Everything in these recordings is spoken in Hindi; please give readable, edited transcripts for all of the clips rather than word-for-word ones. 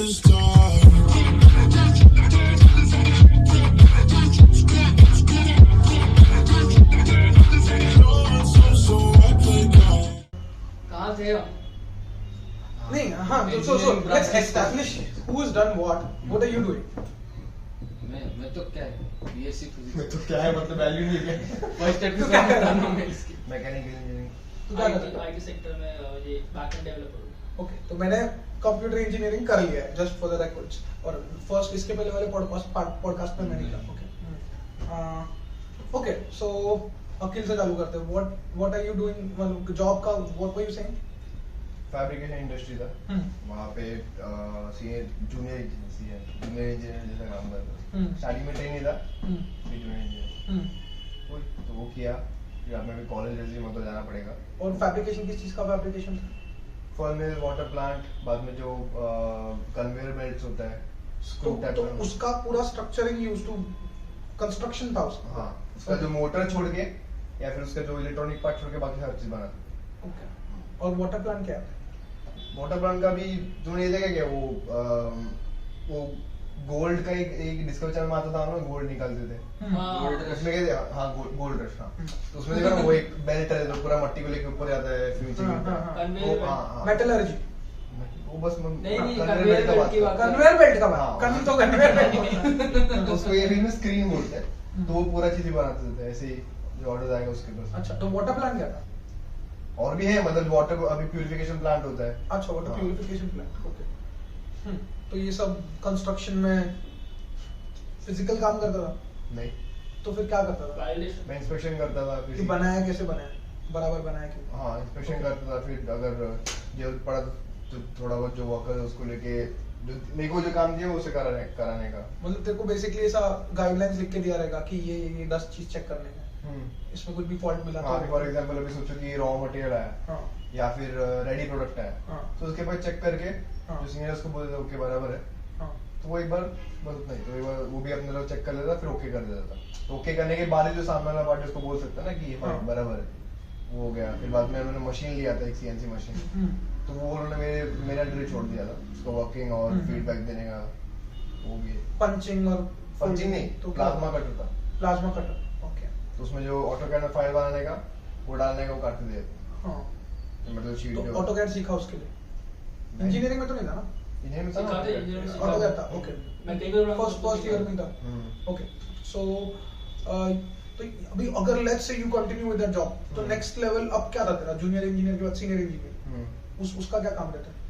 this time. So I play God. कहाँ थे हम? नहीं हाँ so let's establish who's done what are you doing? मैं तो क्या है बीएससी फिजिक्स मैं तो क्या है मतलब वैल्यू नहीं है फर्स्ट तो एपिसोड क्या में कर रहा बताना हूँ? मैं इसकी मैकेनिकल इंजीनियरिंग तू क्या कर रहा है? आईटी सेक्टर में ये बैकएंड डेवलपर ओके तो मैंने कंप्यूटर इंजीनियरिंग कर लिया है जस्ट फॉर द रिकॉर्ड्स और फर्स्ट इसके पहले वाले पॉडकास्ट में मैंने किया ओके सो अखिल से चालू करते हैं व्हाट आर यू डूइंग मतलब जॉब का what were you saying fabrication industry था वहाँ पे जूनियर इंजीनियर जैसा काम करता हम्म। स्टार्टिंग में ट्रेनिंग था फिर जूनियर इंजीनियर हम्म तो वो किया फिर अब मैं भी कॉलेज जैसे मतलब जाना पड़ेगा और फैब्रिकेशन किस चीज का फैब्रिकेशन था? फर्नेस वाटर प्लांट बाद में जो कन्वेयर बेल्ट्स होता है स्क्रू टाइप तो उसका पूरा स्ट्रक्चरिंग यूज टू कंस्ट्रक्शन था उसका हाँ उसका जो मोटर छोड़ के या फिर उसका जो इलेक्ट्रॉनिक पार्ट छोड़ के बाकी हर चीज बनाता ओके और वाटर प्लांट क्या है? वाटर प्लांट का भी जो नहीं देखा क्या वो गोल्ड का एक डिस्कवरी चैनल में आता था ना गोल्ड निकालते थे Gold Rush। उसमें क्या हाँ गोल्ड रश हाँ तो उसमें देखा ना वो एक बेल्ट है जो पूरा मट्टी को लेके ऊपर जाता है फिर नीचे हाँ, गिरता हाँ, है कन्वेयर वो हाँ मेटलर्जी वो बस नहीं, conveyor belt conveyor का belt बात की कर बात रहा कन्वेयर बेल्ट का हूँ। बात हाँ, कन तो कन्वेयर बेल्ट तो उसको ये भी में स्क्रीन बोलते हैं तो वो पूरा चीज ही बनाते थे ऐसे ही जो ऑर्डर आएगा उसके पास अच्छा तो वाटर प्लांट क्या था? और भी है मतलब वाटर अभी प्यूरिफिकेशन प्लांट होता है अच्छा वाटर हाँ। प्यूरिफिकेशन प्लांट ओके तो ये सब कंस्ट्रक्शन में फिजिकल काम करता था नहीं तो फिर क्या करता था वैलिडेशन मैं इंस्पेक्शन करता था कि किसी बनाया कैसे बनाया बराबर बनाया क्यों? हाँ इंस्पेक्शन करता था फिर अगर जरूरत पड़ा तो थोड़ा बहुत जो वर्कर है उसको लेके जो मेरे को जो काम दिया वो उसे कराने का मतलब तेरे को बेसिकली ऐसा गाइडलाइंस लिख के दिया रहेगा कि ये 10 चीज चेक करने हैं इसमें कुछ भी फॉल्ट मिला हाँ तो फॉर एग्जांपल अभी सोचो कि रॉ मटेरियल आया हाँ या फिर रेडी प्रोडक्ट आया हाँ तो उसके बाद चेक करके हाँ। जो सीनियर उसको बोल देता ओके बराबर है हाँ तो वो एक बार बस उतना ही तो एक बार वो भी अपने लोग चेक कर लेता फिर ओके कर देता था तो ओके करने के बाद ही जो सामने वाला पार्टी उसको बोल सकता है ना कि हाँ हाँ। बराबर है वो हो गया फिर बाद में मैंने मशीन लिया था एक सीएनसी मशीन तो वो उन्होंने मेरे अंडर ही छोड़ दिया था उसको वर्किंग और फीडबैक देने का वो भी पंचिंग और पंचिंग नहीं तो प्लाज्मा कटर था प्लाज्मा कटर ओके तो उसमें जो ऑटोकैड में फाइल बनाने का वो डालने का वो काट के देते हाँ मतलब शीट तो ऑटोकैड सीखा उसके लिए इंजीनियरिंग में तो नहीं था ना इन्हें में था सिखाते ना? इंजीनियरिंग में ऑटोकैड था ओके मैं कई बार फर्स्ट ईयर में था ओके सो तो अभी अगर let's say you continue with that job तो नेक्स्ट लेवल अब क्या था तेरा जूनियर इंजीनियर के बाद सीनियर इंजीनियर उसका क्या काम रहता है?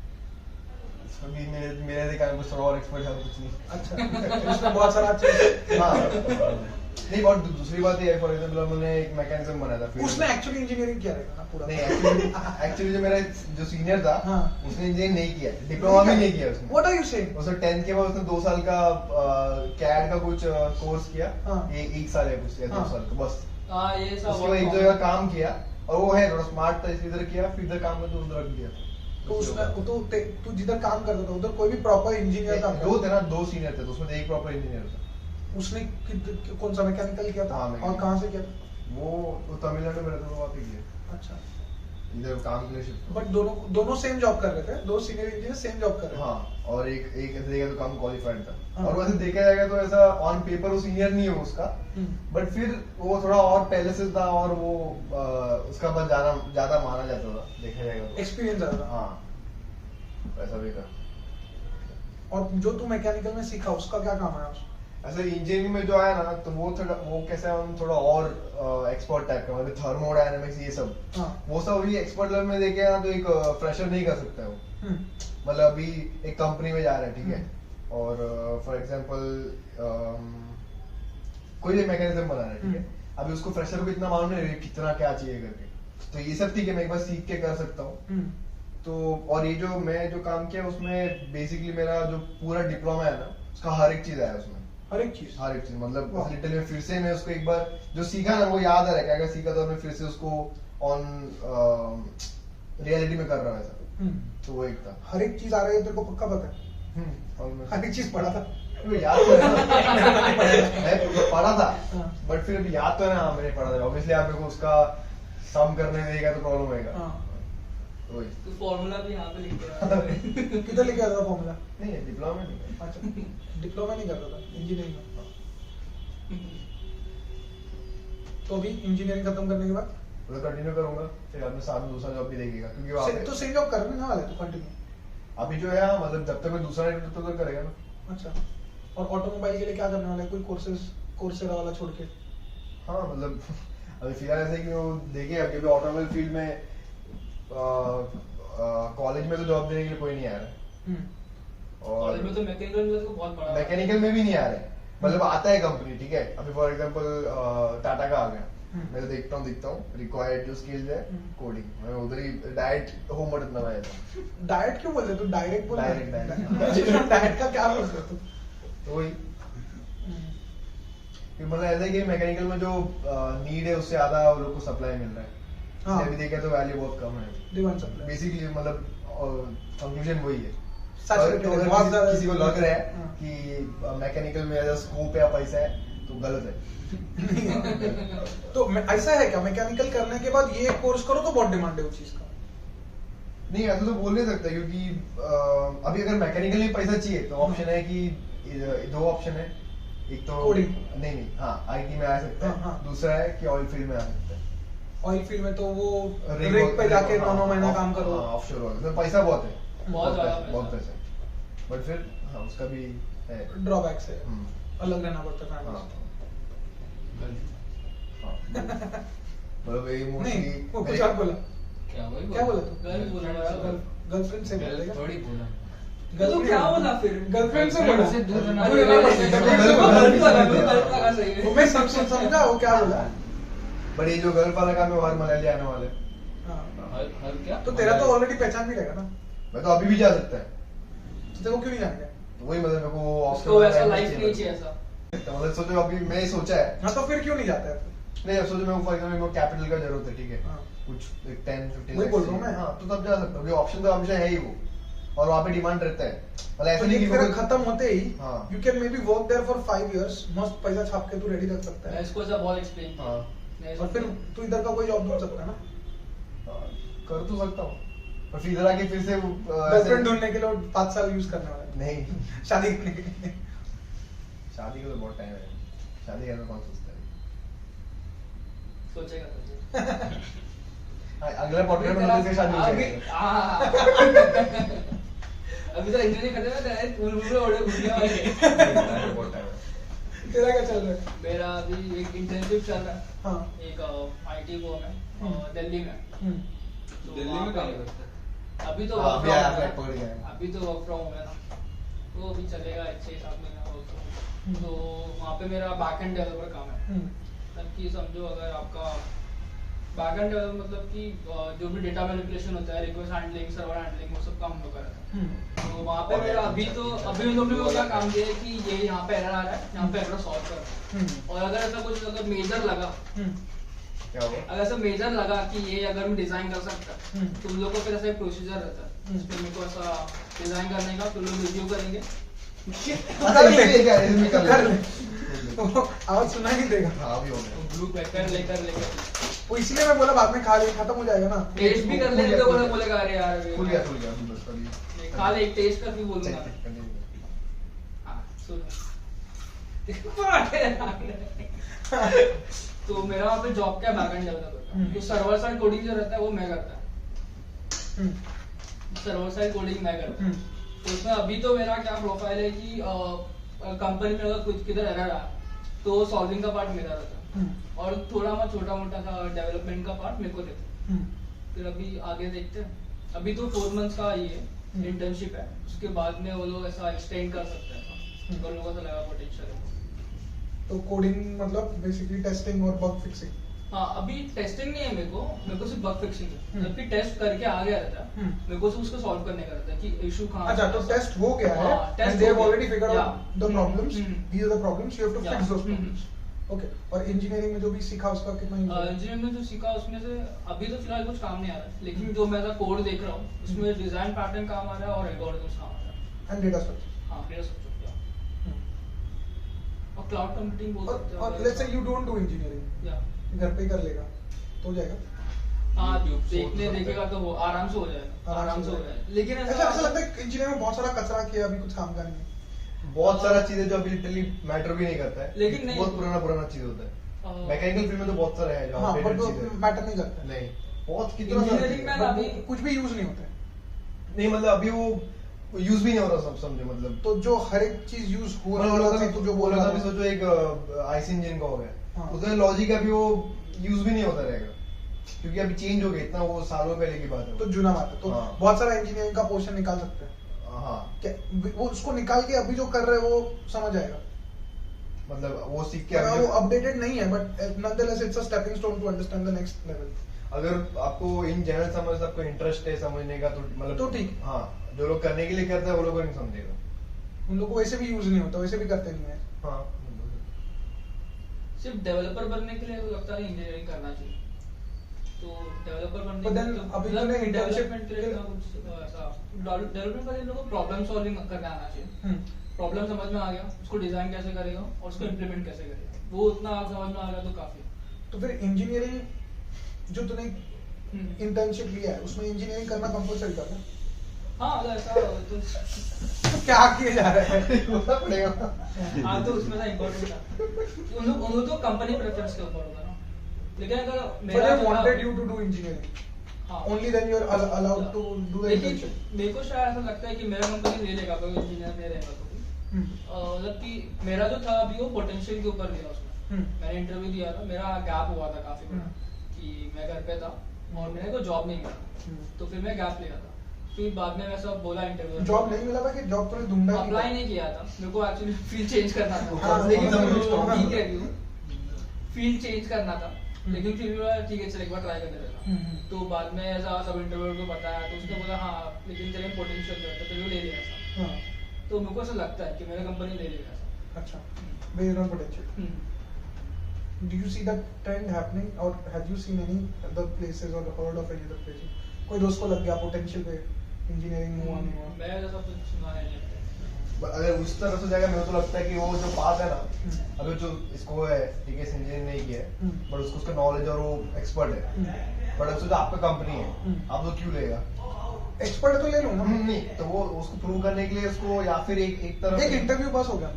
अभी मेरे देखा कुछ थोड़ा और एक्सपर्ट है कुछ नहीं अच्छा उसमें बहुत सारा चीज हाँ नहीं बहुत दूसरी बात ये है फॉर एग्जांपल हमने एक मैकेनिज्म बनाया था field उसने में। एक्चुअली इंजीनियरिंग किया रहेगा ना पूरा नहीं एक्चुअली जो मेरा जो सीनियर था हाँ। उसने इंजीनियरिंग नहीं किया डिप्लोमा भी नहीं किया उसने व्हाट आर यू सेइंग? उसने 10th के बाद उसने 2 साल का कैड का कुछ कोर्स किया हाँ। एक साल या कुछ या 2 हाँ। साल का बस हाँ ये सब उसके बाद एक जगह काम किया और वो है थोड़ा स्मार्ट था इसलिए इधर किया फिर इधर काम में तो उधर रख दिया तो उसमें तू जिधर काम करता था उधर कोई भी प्रॉपर इंजीनियर था दो थे ना 2 सीनियर थे तो उसमें से एक प्रॉपर इंजीनियर था उसने कौन सा मैकेनिकल किया था हाँ, और मैकेनिकल। कहाँ से किया था? वो तमिलनाडु में रहता था वहाँ पे किया अच्छा इधर काम के लिए शिफ्ट बट दोनों सेम जॉब कर रहे थे दो सीनियर इंजीनियर सेम जॉब कर रहे थे हाँ और एक ऐसे देखा तो कम क्वालिफाइड था हाँ। और वैसे देखा जाएगा तो ऐसा ऑन पेपर वो सीनियर नहीं है उसका बट फिर वो थोड़ा और पहले से था और वो उसका बस ज्यादा माना जाता था देखा जाएगा तो एक्सपीरियंस ज्यादा था हाँ वैसा भी था और जो तू मैकेनिकल में सीखा उसका क्या काम है? ऐसे इंजीनियरिंग में जो आया ना तो वो कैसे हम थोड़ा और एक्सपर्ट टाइप का मतलब थर्मोडायनामिक्स ये सब हाँ वो सब अभी एक्सपर्ट लेवल में देखे ना तो एक फ्रेशर नहीं कर सकता है वो हम्म, मतलब अभी एक कंपनी में जा रहा है ठीक है और फॉर एग्जांपल कोई भी मैकेनिज्म बना रहा है ठीक है अभी उसको फ्रेशर को इतना मालूम नहीं है कितना क्या चाहिए करके तो ये सब ठीक है मैं एक बार सीख के कर सकता हूँ हम्म, तो और ये जो मैं जो काम किया उसमें बेसिकली मेरा जो पूरा डिप्लोमा है ना उसका हर एक चीज आया उसमें हर एक चीज हर एक चीज मतलब वाह। लिटरली फिर से मैं उसको एक बार जो सीखा ना वो याद आ रहा है क्या सीखा था मैं फिर से उसको ऑन रियलिटी में कर रहा हूँ ऐसा हम्म, तो वो एक था हर एक चीज आ रही है तेरे को पक्का पता है? almost। हर एक चीज पढ़ा था वो याद तो है ना मैं पढ़ा था हाँ। बट फिर अभी याद तो है ना हाँ, मैंने पढ़ा था ऑब्वियसली आप मेरे को उसका सम करने देगा तो प्रॉब्लम होएगा हाँ वही तो फॉर्मूला भी यहाँ पे लिख के आया है। किधर लेके आता था फॉर्मूला? नहीं है डिप्लोमा में नहीं है। अच्छा डिप्लोमा नहीं करता था इंजीनियरिंग में। तो अभी इंजीनियरिंग खत्म करने के बाद तो कंटिन्यू करूंगा फिर बाद में साथ में दूसरा जॉब भी देखेगा क्योंकि वहाँ पे तो सेम जॉब करने ना वाला है तो कंटिन्यू। अभी जो है मतलब जब तक मैं दूसरा नहीं तब तक करेगा ना। अच्छा और ऑटोमोबाइल के लिए क्या करने वाला है? कोई कोर्सेरा वाला छोड़ के? हाँ मतलब अभी फिलहाल ऐसे कि वो देखे अभी भी ऑटोमोबाइल फील्ड में कॉलेज में तो जॉब देने के लिए कोई नहीं आ रहा है और कॉलेज में तो मैकेनिकल में तो बहुत बड़ा मैकेनिकल में भी नहीं आ रहे हैं मतलब आता है कंपनी ठीक है अभी फॉर एग्जांपल टाटा का आ गया मैं तो देखता हूँ रिक्वायर्ड जो स्किल्स है कोडिंग मैं उधर ही डायरेक्ट होम बटन दबाया था। डायरेक्ट क्यों बोल रहे तू? डायरेक्ट बोल Direct. डायरेक्ट का क्या बोल रहे तू? तो वही कि मतलब ऐसा है कि मैकेनिकल में जो नीड है उससे ज्यादा वो लोग को सप्लाई मिल रहा है हाँ। अभी देखें तो वैल्यू बहुत कम है डिमांड सप्लाई बेसिकली मतलब कंक्लूजन वही है Saturated तो है, अगर बहुत ज्यादा- किसी को लग रहा है हाँ। कि मैकेनिकल में ऐसा स्कोप है या पैसा है तो गलत है। तो ऐसा है क्या मैकेनिकल करने के बाद ये कोर्स करो तो बहुत डिमांड है उस चीज का? नहीं ऐसा तो बोल नहीं सकता क्योंकि अभी अगर मैकेनिकल में पैसा चाहिए तो ऑप्शन है कि दो ऑप्शन है एक तो Coding। नहीं हाँ आईटी में आ सकता है हाँ, हाँ। दूसरा है कि ऑयल फील्ड में आ सकता है ऑयल फील्ड में तो वो रिग पे जाके 9 महीना काम करो। ऑफशोर वाला तो पैसा बहुत है बहुत ज्यादा बहुत पैसा। पैसा बट फिर हाँ उसका भी है ड्रॉबैक्स है, हम्म, अलग रहना पड़ता है हाँ फैमिली हाँ मतलब ये से। नहीं मोस्टली वो कुछ और बोला। क्या वही क्या बोला तू? गर्ल बोला यार। गर्लफ्रेंड से बोला क्या? थोड़ी बोला तो क्या बोला फिर? गर्लफ्रेंड से बोला। से दूर रहना अरे पड़ेगा। गलत वाला, गलत वाला सही है। वो मैं सब समझा वो क्या बोला। बट ये जो गर्ल वाला काम है वो हर मलयाली आने वाले हैं। हाँ। हर क्या तो तेरा तो ऑलरेडी पहचान भी रहेगा ना, मैं तो अभी भी जा सकता है तो तेरे को क्यों नहीं जाने का? तो वही मतलब मेरे को उसको वैसा लाइफ नहीं चाहिए ऐसा। मतलब सोचो अभी मैं सोचा है हाँ तो फिर क्यों नहीं जाता है? नहीं अब सोचो मेरे को फॉर एग्जांपल मेरे को कैपिटल का जरूरत है ठीक है हाँ। कुछ एक 10-15 वही बोल रहा हूँ मैं। हाँ तो तब जा सकता हूँ ऑप्शन तो हमेशा है ही वो और वहाँ पे डिमांड रहता है मतलब ऐसा तो नहीं ये कि तेरा कोई- खत्म होते ही हाँ। You can maybe work there for 5 years, मस्त पैसा छाप के तू रेडी रख सकता मैं है इसको ऐसा बहुत एक्सप्लेन हाँ। किया। और फिर तू इधर का कोई जॉब ढूंढ सकता है ना, हाँ, कर तो सकता हूँ पर फिर इधर आके फिर से गर्लफ्रेंड ढूंढने के लिए 5 साल यूज करने वाला है नहीं शादी करने के लिए। शादी का तो बहुत टाइम है शादी करना कौन सोचता है सोचेगा तो। हाँ, अगला पॉडकास्ट में मतलब शादी हो अभी जाएगी अभी तो इंजीनियरिंग करते हैं डायरेक्ट पूल पूल ओढ़े घूमने वाले। बहुत टाइम है तेरा क्या चल रहा है? मेरा अभी एक इंटर्नशिप चल रहा है हाँ। एक आईटी वो में दिल्ली में। हम्म। तो दिल्ली वहाँ में पे- काम करता है। अभी तो हाँ, वर्क अभी फ्रॉम आप होम पकड़ गए है। हैं। अभी तो वर्क फ्रॉम होम है ना, तो अभी चलेगा 6-7 महीना वर्क फ्रॉम। तो वहाँ पे मेरा बैकएंड डेवलपर काम है। हम्म। मतलब कि समझो अगर आपका बैकएंड डेवलपर मतलब कि जो भी डेटा मैनिपुलेशन होता है, रिक्वेस्ट हैंडलिंग, सर्वर हैंडलिंग, वो सब काम हम लोग कर रहे हैं। हम्म। तो वहाँ पे मेरा अभी उन लोगों ने क्या काम किया है कि ये यहाँ पे एरर आ रहा है, यहाँ पे एरर सॉल्व कर। हम्म। और अगर ऐसा कुछ अगर मेजर लगा, क्या हुआ अगर ऐसा मेजर लगा कि ये अगर मैं डिजाइन कर सकता हम्म। तो उन लोगों को फिर ऐसा एक प्रोसीजर रहता है जिसमें मेरे को ऐसा डिजाइन करने का, फिर लोग रिव्यू करेंगे। कर ले। क्या इसमें कर कर ले ले। वो आवाज सुनाई नहीं देगा। हाँ अभी हो गया ब्लू पेपर लेकर वो इसलिए मैं बोला बाद में खा ले, खत्म हो जाएगा ना। टेस्ट भी कर खुल ले गया, तो खुल बोला गया। बोलेगा अरे यार खुल गया अभी बस अभी नहीं, खा ले एक टेस्ट कर भी बोलूंगा चेक मैं। कंटिन्यू हाँ, सुनो। तो मेरा वहाँ पे जॉब क्या बैकएंड डेवलपर का, तो सर्वर साइड कोडिंग जो रहता है वो मैं करता है। सर्वर साइड कोडिंग मैं करता हूँ। तो उसमें अभी तो मेरा क्या प्रोफाइल है कि कंपनी में अगर कुछ किधर एरर आया तो सॉल्विंग का पार्ट मेरा रहता है और थोड़ा बहुत छोटा मोटा सा डेवलपमेंट का पार्ट मेरे को देता है। फिर अभी आगे देखते हैं। अभी तो 4 months का ये इंटर्नशिप है, उसके बाद में वो लोग ऐसा एक्सटेंड कर सकते हैं। तो लोगों को लगा पोटेंशियल है। तो कोडिंग मतलब बेसिकली टेस्टिंग और बग फिक्सिंग। हाँ, अभी टेस्टिंग नहीं है मेरे को सिर्फ बग फिक्सिंग है। हम्म। जबकि टेस्ट करके आ गया रहता है, मेरे को सिर्फ उसको सॉल्व करने का रहता है कि इशू कहाँ अच्छा तो टेस्ट हो गया है हाँ, test and they have हो गया। already figured out Yeah. the problems, hmm. these are the problems, you have to Yeah. fix those hmm. problems. Okay. और इंजीनियरिंग में जो भी सीखा उसका कितना use है? इंजीनियरिंग में जो सीखा उसमें से अभी तो फिलहाल कुछ काम नहीं आ रहा है, लेकिन जो मैं कोड देख रहा हूँ उसमें डिजाइन पैटर्न काम आ रहा है और एल्गोरिथम्स काम आ रहा है। And data structure. हाँ, डेटा स्ट्रक्चर हम्म। और क्लाउड कंप्यूटिंग बोल सकते और let's say you don't do engineering, या घर पे ही कर लेगा तो हो जाएगा। हाँ YouTube से देखने देखेगा तो वो आराम से हो जाएगा, आराम से हो जाएगा। लेकिन ऐसा ऐसा लगता है इंजीनियर में बहुत सारा कचरा किया, अभी कुछ काम का नहीं है। बहुत सारा चीजें जो अभी लिटरली मैटर भी नहीं करता है, लेकिन नहीं- बहुत पुराना पुराना चीज होता हाँ। है। मैकेनिकल फील्ड में तो बहुत सारे हैं जो हाँ, outdated but वो चीजें हैं। मैटर नहीं करता है। नहीं, बहुत कितना सारा Engineering चीज़ में है। ना But वो अभी- कुछ भी यूज नहीं होता है। नहीं मतलब अभी वो यूज भी नहीं हो रहा, सब समझे मतलब। तो जो हर एक चीज यूज हो मतलब रहा लोग था, अभी तो जो बोल बोल रहा था, रहा अभी था, सोचो एक आईसी इंजन का हो गया, हाँ। उसमें लॉजिक अभी वो यूज भी नहीं होता रहेगा, क्योंकि अभी चेंज हो गया, इतना वो सालों पहले की बात है। तो जुना बात है। तो हाँ। बहुत सारा इंजीनियरिंग का पोर्शन निकाल सकते हैं। हाँ, क्या वो उसको निकाल के अभी जो कर रहे हैं वो समझ आएगा। मतलब वो सीख के वो अभी अपडेटेड नहीं है, but nonetheless it's a stepping stone to understand the next level. अगर आपको इन जनरल समझ, आपको इंटरेस्ट है समझने का, तो मतलब तो ठीक। हाँ, जो लोग करने के लिए करते हैं वो लोग नहीं समझेगा। उन लोगों को वैसे भी यूज नहीं होता, वैसे भी करते नहीं है। हाँ, सिर्फ डेवलपर बनने के लिए तो लगता नहीं इंजीनियरिंग करना चाहिए। तो डेवलपर बनने But then के लिए अभी मतलब तूने internship डेवलपमेंट के लिए ना कुछ ऐसा डेवलपमेंट का इन लोगों को प्रॉब्लम सॉल्विंग करने आना चाहिए। प्रॉब्लम समझ में आ गया, उसको डिजाइन कैसे करेगा और उसको इम्प्लीमेंट कैसे करेगा, वो उतना समझ में आ गया तो काफी। तो फिर इंजीनियरिंग जो तूने इंटर्नशिप लिया है, उसमें इंजीनियरिंग करना कंपलसरी करना। हाँ अगर ऐसा हो तो तो क्या किए जा रहा है? होना पड़ेगा। हाँ तो उसमें था इम्पोर्टेंट था। उन तो कंपनी प्रेफरेंस के ऊपर होगा ना। लेकिन अगर But मेरा they जो था- wanted you to do engineering. हाँ। Only then you're allowed to do the लेकिन internship. मेरे को शायद ऐसा लगता है कि मेरा कंपनी ले लेगा, कोई इंजीनियर नहीं रहेगा तो भी। मतलब कि मेरा जो था अभी वो पोटेंशियल के ऊपर लिया उसमें। मैंने इंटरव्यू दिया था, मेरा गैप हुआ था काफी बड़ा कि मैं घर पे था और मेरे को जॉब नहीं मिला, तो फिर मैं गैप लिया था। फिर बाद में वैसा बोला इंटरव्यू, जॉब नहीं मिला था कि जॉब तूने ढूंढा ही अप्लाई नहीं किया था, मेरे को एक्चुअली फील्ड चेंज करना था। हाँ, लेकिन समझ फिर रहा हूँ। ठीक है व्यू फील्ड चेंज करना था, लेकिन फिर भी बोला, ठीक है चल एक बार ट्राई कर देता। तो बाद में ऐसा सब इंटरव्यू को बताया तो उसने बोला हाँ लेकिन तेरे में पोटेंशियल है तो फिर वो ले लिया ऐसा। हाँ, तो मेरे को ऐसा लगता है कि मेरा कंपनी ले लेगा ऐसा। अच्छा, based on potential. Do you see that trend happening, or have you seen any other places or heard of any other places? कोई दोस्त को लग गया पोटेंशियल पे, इंजीनियरिंग हुआ नहीं हुआ। मैं ऐसा कुछ सुना है नहीं। अगर उस तरह से जाएगा, मेरे को तो लगता है कि वो जो बात है ना, अगर जो इसको है ठीक है, इंजीनियरिंग नहीं किया है, बट उसको उसका नॉलेज और वो एक्सपर्ट है, बट अब सोचो आपका कंपनी है, आप तो क्यों लेगा? एक्सपर्ट तो ले लूँ ना। नहीं तो वो उसको प्रूव करने के लिए उसको, या फिर एक तरह एक इंटरव्यू पास हो गया,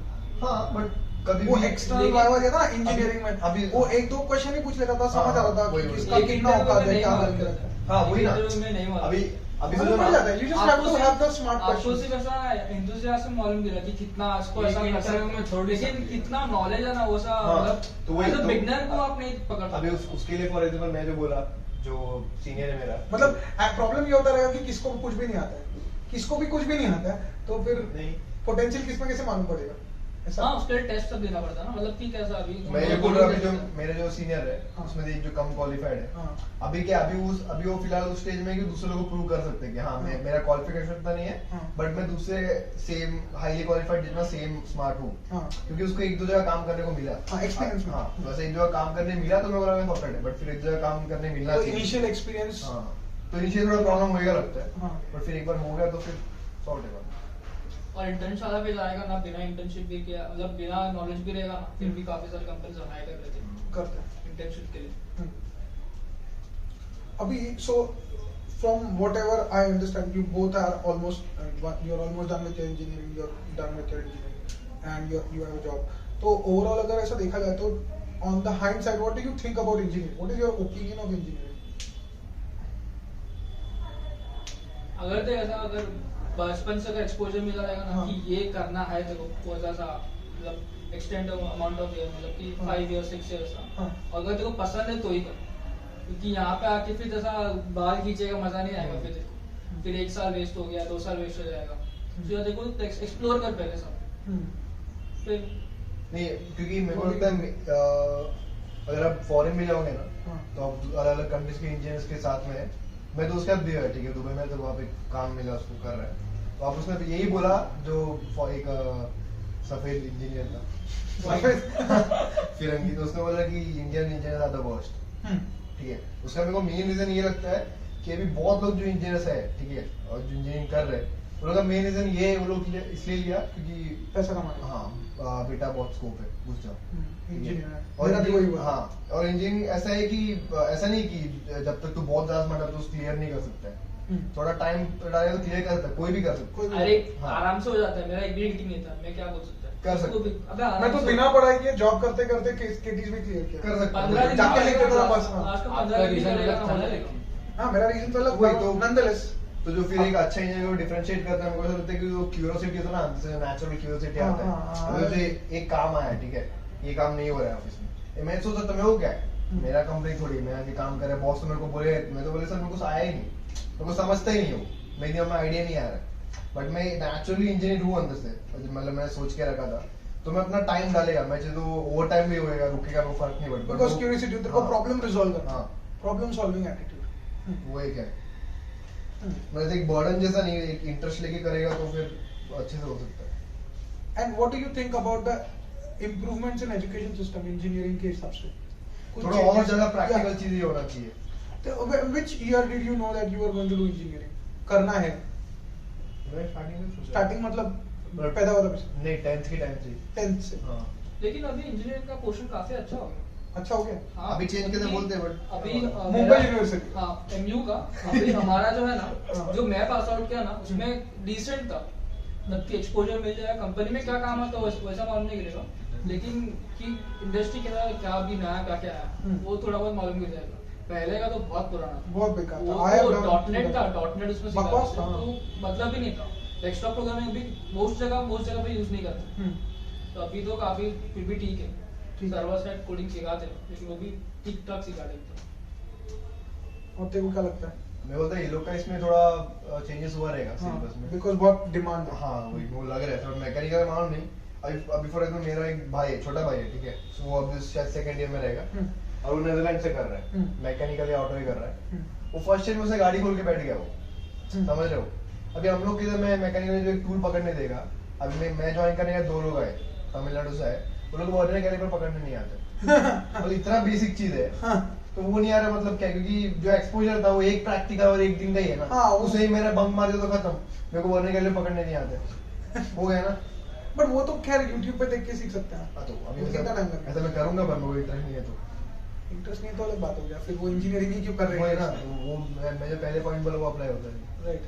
हाँ, बट कभी वो भी एक्सटर्नल लेकिन- वाइवा दिया था ना इंजीनियरिंग में, अभी- वो एक दो क्वेश्चन ही पूछ लेता था, समझ आ रहा था वही, कि वही। किसका एक कितना इंटरव्यू औकात में है, क्या नहीं करके मालूम रखा है। हाँ वही ना, इंटरव्यू में नहीं मालूम। अभी मतलब सोचो पड़ ना, जाता है, you just have to have the smart आपको questions. सिर्फ ऐसा enthusiasm मालूम दिला कि कितना इसको एक ऐसा कर interview में सकते, थोड़ी लेकिन सकते। कितना नॉलेज है ना वो सा हाँ, मतलब तो वही as a तो- beginner को आप नहीं पकड़ अभी सकते। उसके लिए फॉर एग्जाम्पल मैं जो बोला, जो सीनियर है मेरा, मतलब प्रॉब्लम ये होता रहेगा कि किसको कुछ भी नहीं आता है, किसको भी कुछ भी नहीं आता है, तो फिर नहीं, पोटेंशियल किसमें कैसे मालूम पड़ेगा ऐसा। हाँ उसके लिए टेस्ट सब देना पड़ता है ना, मतलब कि कैसा अभी मैं ये बोल रहा हूँ, अभी जो मेरे जो सीनियर है हाँ। उसमें से एक जो कम क्वालिफाइड है, हाँ, अभी क्या, अभी वो फिलहाल उस स्टेज में है कि दूसरे लोगों को प्रूव कर सकते हैं कि हाँ, मेरा क्वालिफिकेशन इतना नहीं है, हाँ। बट मैं दूसरे सेम हाईली क्वालिफाइड जितना सेम स्मार्ट हूँ, हाँ, क्योंकि उसको एक दो जगह काम करने को मिला। हाँ, experience में। हाँ, बस एक जगह काम करने मिला तो मैं बोला मैं परफेक्ट है, बट फिर एक जगह काम करने मिलना तो चाहिए। Initial experience. हाँ, तो इनिशियल थोड़ा प्रॉब्लम होएगा लगता है, हाँ, बट फिर एक बार हो गया तो फिर सॉर्ट है बात। और इंटर्नशाला पे जाएगा ना, बिना इंटर्नशिप भी किया मतलब बिना नॉलेज भी रहेगा ना, फिर भी काफी सारी कंपनीज हायर कर लेते हैं करते हैं। इंटर्नशिप के लिए। अभी so from whatever I understand, you both are almost you're almost done with your engineering, you're done with your engineering, and you have a job. तो overall अगर ऐसा देखा जाए तो on the hindsight, what do you think about engineering? What is your opinion of engineering? अगर तो ऐसा अगर बचपन से अगर एक्सपोजर मिला रहेगा ना हाँ। कि ये करना है तेरे को ऐसा सा मतलब एक्सटेंड अमाउंट ऑफ ईयर मतलब कि हाँ। 5 इयर्स 6 इयर्स का, हाँ। अगर तेरे को पसंद है तो ही कर, क्योंकि यहाँ पे आके फिर जैसा बाल खींचेगा मजा नहीं आएगा फिर तेरे को, फिर 1 साल वेस्ट हो गया 2 साल वेस्ट हो जाएगा। तो देखो एक्सप्लोर कर पहले सब, फिर नहीं, क्योंकि मेरे को लगता है अगर आप फॉरेन में जाओगे ना, हाँ। तो आप अलग अलग कंट्रीज के इंजीनियर्स के साथ में, मैं तो उसका भी है ठीक है, दुबई में तो वहाँ पे काम मिला उसको कर रहा है, तो आप उसने यही बोला जो एक सफेद इंजीनियर था फिरंगी, तो उसने बोला कि Indian engineer are the worst, ठीक है। उसका मेरे को मेन रीजन ये लगता है कि अभी बहुत लोग जो इंजीनियर्स है ठीक है, और जो इंजीनियरिंग कर रहे हैं, उन लोगों का मेन रीजन ये वो लोग इसलिए लिया क्योंकि पैसा कमाना। हाँ बेटा बहुत स्कोप है, घुस जाओ। इंजीनियर है। और मेरा भी वही हुआ। हाँ, और इंजीनियरिंग ऐसा है कि ऐसा नहीं कि जब तक तू बहुत ज्यादा स्मार्ट है तो क्लियर नहीं कर सकता है, थोड़ा टाइम डालेगा तो क्लियर कर सकता है, कोई भी कर सकता कोई भी। अरे हाँ। आराम से हो जाता है, मेरा एक भी एडिटिंग नहीं था, मैं क्या बोल सकता है कर सकते। उसको भी- अबे आराम मैं तो से- बिना पढ़ाई के जॉब करते करते केटीज भी क्लियर किया। कर सकता है। 15 दिन जाके लगेगा, लेके तेरा बस, हाँ। आज का आपका 15 दिन रीजन लगेगा अलग था ना ना, लेकिन हाँ मेरा रीजन तो अलग वही था, तो। nonetheless। तो जो फिर एक अच्छा इंजीनियर को डिफरेंशिएट करता है, मुझे लगता है कि वो क्यूरियोसिटी होता है ना, जैसे नेचुरल क्यूरियोसिटी हाँ, आता है। हाँ, हाँ। अभी मुझे एक काम आया, ठीक है, ये काम नहीं हो रहा है ऑफिस में, मैं सोच सकता मेरे को क्या है, मेरा कंपनी थोड़ी, मैं अभी काम कर रहा है, बॉस तो मेरे को बोले, मैं तो बोले सर मेरे को आया ही नहीं, मेरे को समझता ही नहीं हूँ, मेरे दिमाग में आइडिया नहीं आ रहा है, बट मैं नेचुरली इंजीनियर हूँ अंदर से, मतलब मैंने सोच के रखा था, तो मैं अपना टाइम डालेगा, मैं चाहे तो ओवर टाइम भी होएगा, रुकेगा, वो फर्क नहीं पड़ता। बिकॉज क्यूरियोसिटी तेरे को प्रॉब्लम रिजॉल्व करना, हाँ। Problem solving attitude. वो एक है, मतलब एक बर्डन जैसा नहीं, एक इंटरेस्ट लेके करेगा तो फिर अच्छे से हो सकता है। And what do you think about the improvements in education system engineering के हिसाब से? थोड़ा और ज्यादा प्रैक्टिकल चीजें होना चाहिए। Which year did you know that you are going to do engineering? करना है मैं स्टार्टिंग में सोचा। स्टार्टिंग मतलब पैदा हुआ था पीछे नहीं 10th के टाइम से। 10th से। हाँ। लेकिन अभी इंजीनियरिंग का पोर्शन काफी अच्छा हो गया। अच्छा हो गया। हाँ, अभी change कैसे अभी- बोलते हैं, but- अभी मुंबई मेरा- यूनिवर्सिटी। हाँ MU का अभी हमारा जो है हाँ। ना, जो मैं पास आउट किया ना उसमें डिसेंट था, मतलब कि एक्सपोजर मिल जाएगा, कंपनी में क्या काम आता है वैसा मालूम नहीं गिरेगा, लेकिन कि इंडस्ट्री के अंदर क्या भी नया क्या है वो थोड़ा बहुत मालूम गिर जाएगा। पहले का तो बहुत पुराना था, बहुत बेकार था। वो I have तो done- डॉटनेट था, डॉटनेट उसमें सिखा बकवास रहे थे, था। तो मतलब ही नहीं था। डेस्कटॉप प्रोग्रामिंग भी मोस्ट जगह पे यूज नहीं करते, तो अभी तो काफी फिर भी ठीक है, ठीक है। सर्वर साइड कोडिंग सिखाते हैं, लेकिन वो भी ठीक ठाक सिखा देते हैं। और तेरे को क्या लगता है? मैं बोलता ये लोग का इसमें थोड़ा चेंजेस हुआ रहेगा सिलेबस में। बिकॉज बहुत डिमांड है। हाँ वही वो लग रहा है, थोड़ा मैकेनिकल मालूम नहीं। अभी फॉर एग्जांपल मेरा एक भाई है, छोटा भाई है, ठीक है, so वो अभी शायद सेकंड ईयर में रहेगा और वो नेदरलैंड से कर रहा है, मैकेनिकल या ऑटो ही कर रहा है। वो फर्स्ट ईयर में उसे गाड़ी खोल के बैठ गया वो, समझ रहे हो। अभी हम लोग किधर में मैकेनिकल जो एक टूल पकड़ने देगा, अभी मैं ज्वाइन करने का 2 लोग आए तमिलनाडु से आए, वो लोग वर्नियर कैलिपर पकड़ने नहीं आते। तो इतना बेसिक चीज है, तो वो नहीं आ रहा, मतलब क्या, क्योंकि जो एक्सपोजर था वो एक प्रैक्टिकल और एक दिन का ही है ना। हाँ, वो- उसे ही मेरा बंक मार दिया तो खत्म, मेरे को वर्नियर कैलिपर पकड़ने नहीं आते, हो गया ना। बट वो तो खैर YouTube पे देख के सीख सकते हैं। हाँ, तो अभी वो कितना टाइम लगेगा? ऐसा मैं करूंगा, पर मेरे को इंटरेस्ट नहीं है तो इंटरेस्ट नहीं तो अलग बात हो गया, फिर वो इंजीनियरिंग ही क्यों कर रहे वो है ना, हैं? तो वो मैं जो पहले पॉइंट बोला वो अप्लाई होता है। राइट।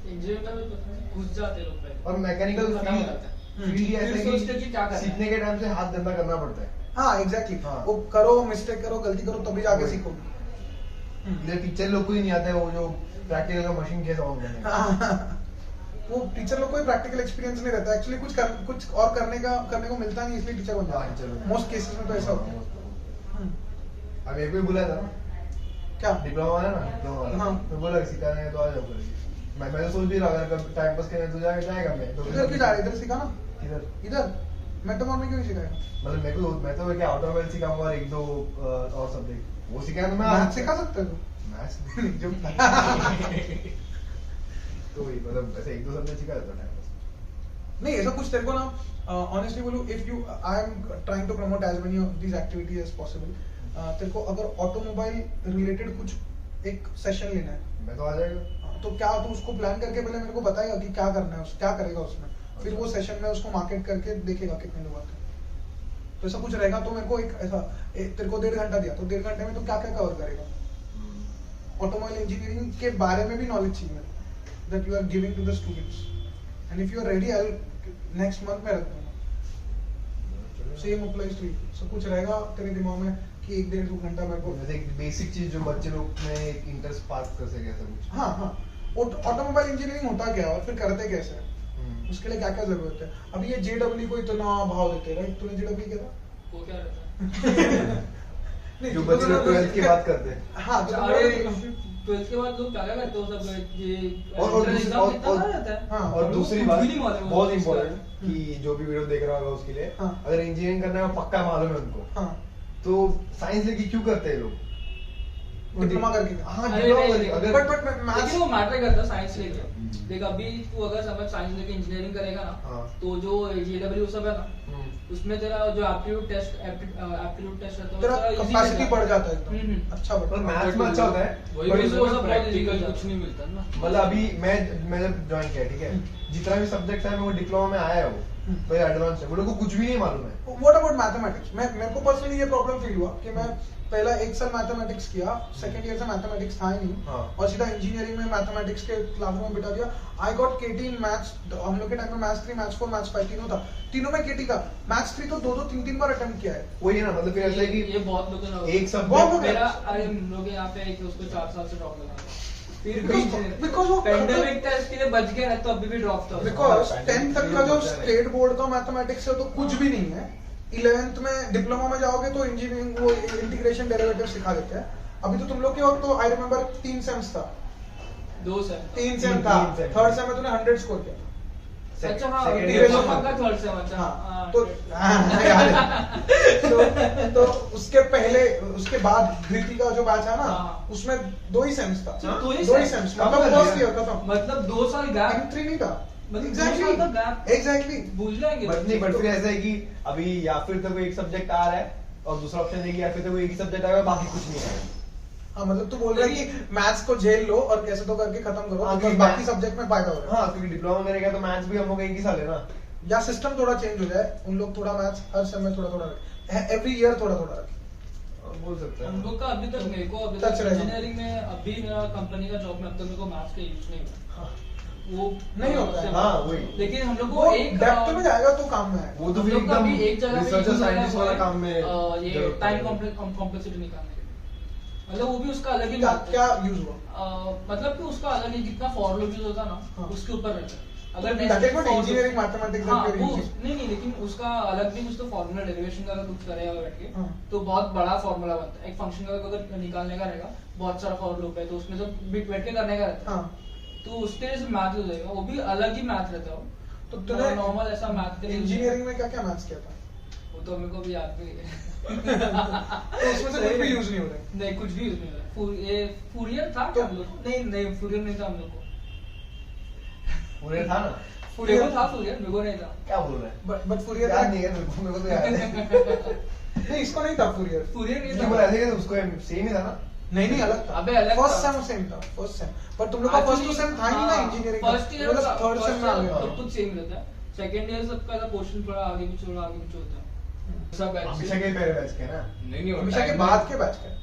इंजीनियर में भी पता नहीं, घुस जाते लोग पहले। और मैकेनिकल खत्म हो जाता है। फील्ड ही ऐसा फिर है सोचते कि क्या कि करना है। सीखने के टाइम से हाथ गंदा करना पड़ता है। हाँ एग्जैक्टली। हाँ। वो करो, मिस्टेक करो, गलती करो, तभी जाके वही। सीखोगे। ये टीचर लोग को ही नहीं आता है वो जो प्रैक्टिकल का मशीन कैसे ऑन करने का। हाँ। वो टीचर लोग को प्रैक्टिकल एक्सपीरियंस नहीं रहता एक्चुअली, कुछ और करने को मिलता नहीं, इसलिए टीचर बन हाँ, जाता टीचर है। बन मोस्ट केसेस में तो ऐसा होता है। अब एक भी बुलाया था क्या? डिप्लोमा वाला ना, डिप्लोमा वाला, हाँ। मैं बोला सिखाने है तो आ जाओ करके। मैं तो सोच भी रहा अगर टाइम पास करने तो जाएगा मैं तो इधर क्यों जा रहे? इधर सिखा ना। इधर इधर मेट्रोमॉल में क्यों नहीं सिखाएगा? मतलब मैं तो क्या ऑटोमोबाइल सिखाऊंगा और 1-2 और सब्जेक्ट वो सिखाया तो मैं मैथ सिखा सकते हो मैथ्स तुम? जो तो वही मतलब ऐसे 1-2 सब्जेक्ट सिखा देता टाइम पास। नहीं ऐसा कुछ तेरे को ना ऑनेस्टली बोलूं, if you I am trying to promote as many of these activities as possible, तेरे को अगर ऑटोमोबाइल रिलेटेड कुछ एक सेशन लेना है मैं तो आ जाएगा। तो क्या तू उसको प्लान करके पहले मेरे को बताएगा कि क्या करना है, क्या करेगा उसमें, फिर वो सेशन में उसको मार्केट करके देखेगा कितने लोग आते हैं। तो ऐसा कुछ रहेगा तो मेरे को एक ऐसा तेरे को 1.5 घंटा दिया तो 1.5 घंटे में तो क्या क्या कवर करेगा? ऑटोमोबाइल इंजीनियरिंग के बारे में भी नॉलेज चाहिए that you are giving to the students, and if you are ready I will next month में रख दूंगा। Same applies to you. सब कुछ रहेगा तेरे दिमाग में कि 1-1.5-2 घंटा मेरे को। वैसे एक बेसिक चीज जो बच्चे लोग में एक इंटरेस्ट स्पार्क कर सके ऐसा कुछ। हाँ हाँ, ऑटोमोबाइल इंजीनियरिंग होता क्या है और फिर करते कैसे हैं? उसके लिए क्या क्या जरूरत है? अभी ये JEE को इतना भाव देते हैं, राइट? तूने JEE किया था? वो क्या रहता है? नहीं, जो बच्चे लोग 12th की बात करते हैं। हाँ तो अरे 12th के बाद लोग क्या क्या करते हो सब, ये और entrance दूसरी- exam और- कितना और- बड़ा रहता है? हाँ, और दूसरी कुछ बात भी नहीं मालूम है बहुत उसका। इंपॉर्टेंट कि जो भी वीडियो देख रहा होगा उसके लिए, हाँ। अगर इंजीनियरिंग करना है पक्का मालूम है उनको, हाँ तो साइंस लेके क्यों करते हैं लोग? डिप्लोमा करके। हाँ अरे डिप्लोमा नहीं, करके अगर बट मैथ्स लेकिन वो मैटर करता है साइंस लेके। देख अभी तू अगर समझ साइंस लेके इंजीनियरिंग करेगा ना, हाँ। तो जो JEE सब है ना, उसमें तेरा जो एप्टीट्यूड टेस्ट रहता है तेरा easy कैपेसिटी रहता है। बढ़ जाता है एकदम हम्म। अच्छा बढ़ता पर है मैथ्स में अच्छा होता है वही but reason है, उसमें बहुत practical easy कुछ नहीं मिलता ना। मतलब अभी मैं जब ज्वाइन किया ठीक है, जितना भी सब्जेक्ट है वो डिप्लोमा में आया है वो तो एडवांस है, वो लोग को कुछ भी नहीं मालूम है। व्हाट अबाउट मैथमेटिक्स मेरे को पर्सनली ये प्रॉब्लम फील हुआ कि मैं पहला एक साल मैथमेटिक्स किया, सेकंड ईयर से मैथमेटिक्स था ही नहीं हाँ। और सीधा इंजीनियरिंग में मैथमेटिक्स के क्लासरूम में बिठा दिया। I got Katie in maths, हम लोग के टाइम में मैथ्स 3 मैथ्स 4 मैथ्स 5 तीनों था, तीनों में केटी था। मैथ्स 3 तो 2-3 बार अटेम्प्ट किया है। वही है ना, मतलब फिर ऐसा है ये कि बहुत लोगों ने एक बहुत सब्जेक्ट लोग- मेरा अरे हम लोग यहाँ पे एक उसको 4 साल से ड्रॉप लगा फिर Because वो पेंडेमिक टेस्ट के लिए बच गया तो अभी भी ड्रॉप था बिकॉज हाँ, 10th तक का जो स्टेट बोर्ड का मैथमेटिक्स है तो कुछ भी नहीं है। 11th में डिप्लोमा में जाओगे तो इंजीनियरिंग वो इंटीग्रेशन डेरिवेटिव सिखा देते हैं। अभी तो तुम लोग के वक्त तो आई रिमेम्बर 3 सेम्स था, 2 से 3 सेम था, तीन sem। थर्ड सेम में तूने 100 स्कोर किया। अच्छा हाँ second year डिप्लोमा में- का थर्ड सेम अच्छा हाँ, तो याद है। तो उसके पहले उसके बाद धृति का जो बैच है ना हाँ। उसमें 2 ही सेम्स था, हाँ, 2 ही 2 ही sems? सेम्स कब मतलब कर फर्स्ट दिया? ईयर खत्म, मतलब 2 साल गैप M3 नहीं था। मतलब 2 एग्जैक्टली साल का गैप एग्जैक्टली भूल जाएंगे बट नहीं, बट फिर ऐसा है कि अभी या फिर तो कोई एक सब्जेक्ट आ रहा है और दूसरा ऑप्शन है कि या फिर तो कोई एक सब्जेक्ट आएगा बाकी कुछ नहीं आएगा। हाँ मतलब तू बोल रहा है कि मैथ्स को झेल लो और कैसे तो करके खत्म करो हाँ, because क्योंकि बाकी maths- सब्जेक्ट में फायदा हो रहा हाँ, क्योंकि डिप्लोमा करेगा तो मैथ्स भी हम लोग एक ही साल है ना। है। या सिस्टम थोड़ा चेंज हो जाए, उन लोग थोड़ा मैथ्स हर सेम में थोड़ा एवरी ईयर थोड़ा रखें। बोल सकते हम हैं। लोग का अभी तक मेरे को अभी टच तक रहेगा। इंजीनियरिंग में अभी मेरा कंपनी का जॉब में अब तक मेरे को मैथ्स का यूज नहीं हुआ हाँ। वो नहीं होता है। हाँ, वही। लेकिन हम लोग वो को एक डेप्थ में जाएगा तो काम में आएगा। वो तो हम फिर लोग का एकदम अभी एक जगह पे रिसर्चर use हो रहा साइंटिस्ट वाला है, काम में ये जरूरत टाइम पड़ेगा। कॉम्प्लेक्सिटी निकालने के लिए मतलब वो भी उसका अलग ही क्या math है। क्या यूज हुआ? मतलब कि उसका अलग ही जितना फॉर्मूला यूज होता हाँ। ना उसके ऊपर रहता है अगर That next is what formula- engineering mathematics हाँ, and वो physics. नहीं लेकिन उसका अलग भी कुछ तो फॉर्मूला डेरिवेशन का अगर कुछ करेगा बैठ के हाँ। तो बहुत बड़ा फॉर्मूला बनता है एक फंक्शन का अगर निकालने का रहेगा बहुत सारा फॉर लूप है तो उसमें सब बिट बैठ के करने का रहता है हाँ तो उसके लिए मैथ हो जाएगा वो भी अलग ही मैथ रहता है तो वो तूने नॉर्मल ऐसा मैथ इंजीनियरिंग में क्या क्या मैथ्स किया था? वो तो मेरे को भी याद भी है तो उसमें से कुछ भी यूज नहीं हो रहा है। नहीं कुछ भी यूज नहीं हो रहा ये फूरियर था तो- क्या हम लोग को नहीं फूरियर नहीं था हम लोग को पूरे था ना, मेरे को था फूरियर मेरे को नहीं था क्या बोल रहे हैं? बट फूरियर याद नहीं है मेरे को तो याद है। नहीं इसको नहीं था फूरियर। फूरियर नहीं नहीं बोला था ऐसे कि उसको सेम ही था ना। नहीं अलग था। अबे, अलग फर्स्ट था। सेम सेम था फर्स्ट सेम। पर तुम लोग का फर्स्ट टू सेम था ही नहीं ना engineering. First year third same में आ गया। सब कुछ सेम रहता है सेकंड ईयर सबका ऐसा पोर्शन थोड़ा आगे पीछे होता है सब हमेशा के पहले बैच के ना। नहीं हमेशा के बाद के बैच का।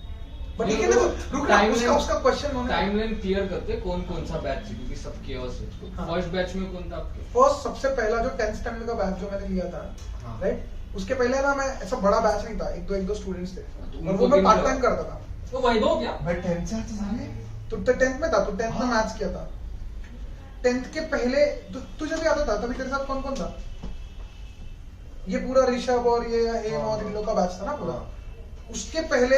बट ठीक है ना, रुक ना, उसका क्वेश्चन होना। टाइमलाइन क्लियर करते कौन कौन सा बैच है क्योंकि सब केओस है। हाँ। फर्स्ट बैच में कौन था आपके? फर्स्ट सबसे पहला जो 10th स्टैंडर्ड का बैच जो मैंने लिया था, हाँ। राइट, उसके पहले ना मैं ऐसा बड़ा बैच नहीं था, एक दो स्टूडेंट्स थे तो और उनको वो मैं गिन पार्ट लो। टाइम करता था। वो वैभव क्या भाई 10 से आते सारे। तो 10th में था, तो 10th में हाँ। मैथ्स किया था। 10th के पहले तुझे भी आता था, तभी तेरे साथ कौन कौन था? ये पूरा ऋषभ और ये एम और इन लोग का बैच था ना पूरा। उसके पहले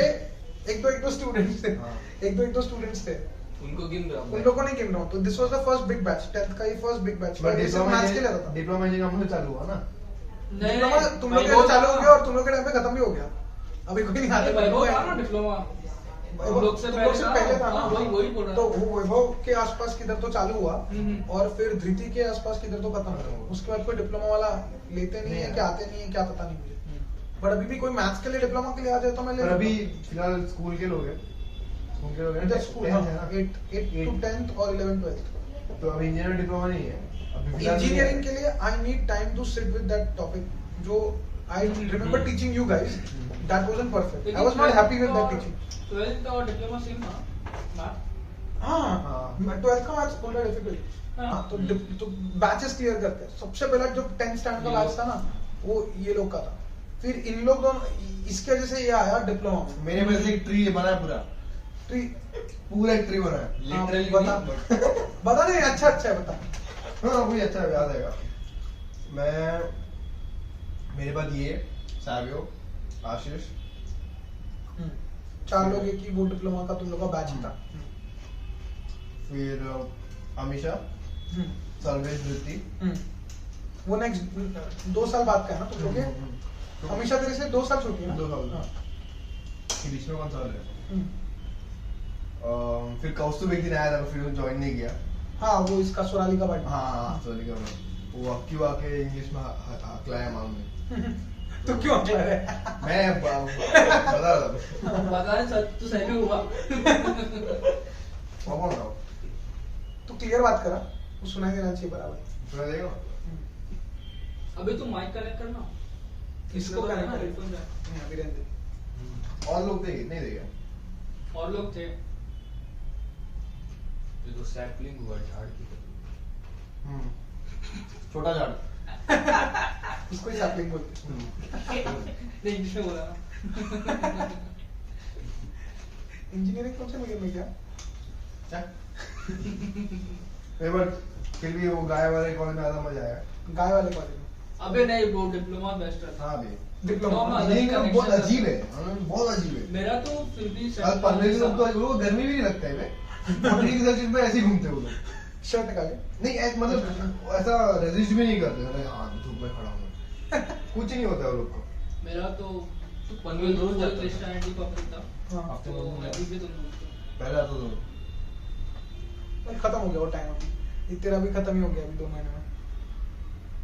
एक दो स्टूडेंट्स थे, हाँ। एक दो स्टूडेंट्स थे, उनको गिन रहा उन लोगों को नहीं गिन रहा हूँ। तो this was the first big batch, 10th का ही first big batch. But maths के लिए था। डिप्लोमा इंजीनियरिंग हम लोग चालू हुआ ना। डिप्लोमा तुम लोग के वैभव चालू था हो ना। गया और तुम लोग के टाइम पे खत्म भी हो गया। अभी कोई नहीं आता। वैभव था ना डिप्लोमा वैभव लोग से तुम लोग से पहले था ना। हाँ, वही बोल रहा तो था। वो वैभव के आसपास किधर तो चालू हुआ हम्म। और फिर धृति के आसपास किधर तो खत्म हुआ। उसके बाद कोई डिप्लोमा वाला लेते नहीं है, नहीं क्या आते नहीं है, क्या पता नहीं मुझे। बट अभी भी कोई मैथ्स के लिए डिप्लोमा के लिए आ जाए तो मैं ले पर अभी लूंगा। फिलहाल स्कूल के लोग हैं। स्कूल के लोग हैं। इधर स्कूल 10th है ना। 8 to 10th और 11 12th। तो अभी इंजीनियरिंग डिप्लोमा नहीं है। अभी फिलहाल इंजीनियरिंग के लिए I need time to sit with that topic जो I remember teaching you guys, that wasn't perfect. I was not happy with that teaching. 12th और डिप्लोमा सेम था मैथ हाँ, मैं 12th का मैथ्स थोड़ा डिफिकल्ट। हाँ। हाँ, तो बैचेस क्लियर करते हैं। सबसे पहला जो 10th स्टैंडर्ड का बैच था ना, वो ये लोग का था। फिर इन लोग दोनों, इसके वजह से ये आया डिप्लोमा में। मेरे पास एक ट्री बना है पूरा। ट्री पूरा एक ट्री बना है। हाँ, Literally बता नहीं, बता नहीं, अच्छा है बता। हाँ वही अच्छा है, याद आएगा। मैं मेरे पास ये सावियो, आशीष, 4 लोग एक ही वो डिप्लोमा का तुम लोग का बैच था। फिर अमीशा, सर्वेश, धृति। वो नेक्स्ट 2 साल बाद का है ना तुम लोग के? हमेशा तेरे से 2 साल छोटी है ना? 2 साल। हाँ। के बीच में कौन साल है? हम्म। फिर कौस्तुभ एक दिन आया था, फिर ज्वाइन नहीं किया। हाँ, वो इसका सोनाली का बर्थडे। हाँ सॉरी का वो क्यों आके इंग्लिश में हकलाया मांगने। तो क्यों अकला है? मैं बता रहा था। बता रहे सच तो सही में हुआ। कौन रहा तू क्लियर बात करा, वो सुनाई देना चाहिए बराबर। सुना देगा? अभी तुम माइक कनेक्ट करना। इसको करना कनेक्ट हेडफोन जाए। नहीं अभी रहने दे। और लोग थे कितने देगा? और लोग थे। ये तो सैपलिंग हुआ झाड़ की तरह। छोटा झाड़। उसको ही सैपलिंग बोलते हैं। नहीं इंग्लिश में बोला ना। इंजीनियरिंग कौन से मीडियम में किया? बट फिर भी वो गाय वाले कॉलेज में ज्यादा मजा आया। गाय वाले कॉलेज में। अबे नहीं ब्रो, डिप्लोमा बेस्ट रहता। हाँ भी डिप्लोमा। इंजीनियरिंग बहुत अजीब है, बहुत अजीब है। मेरा तो फिर भी आज पढ़ने के लोग तो वो गर्मी भी नहीं लगता है बे। पढ़ने की चीज में ऐसे ही घूमते वो लोग। शर्ट निकाले। नहीं मतलब ऐसा रेजिस्ट भी नहीं करते। अरे हाँ धूप में खड़ा हूँ। कुछ नहीं होता है वो लोग को। मेरा तो पनवेल रोज जाता था। क्रिश्चियनिटी पब्लिक था। हाँ। तो अभी भी तुम लोग तो। पहले आता तो पर खत्म हो गया वो टाइम अभी। तेरा भी खत्म ही हो गया अभी 2 महीने में।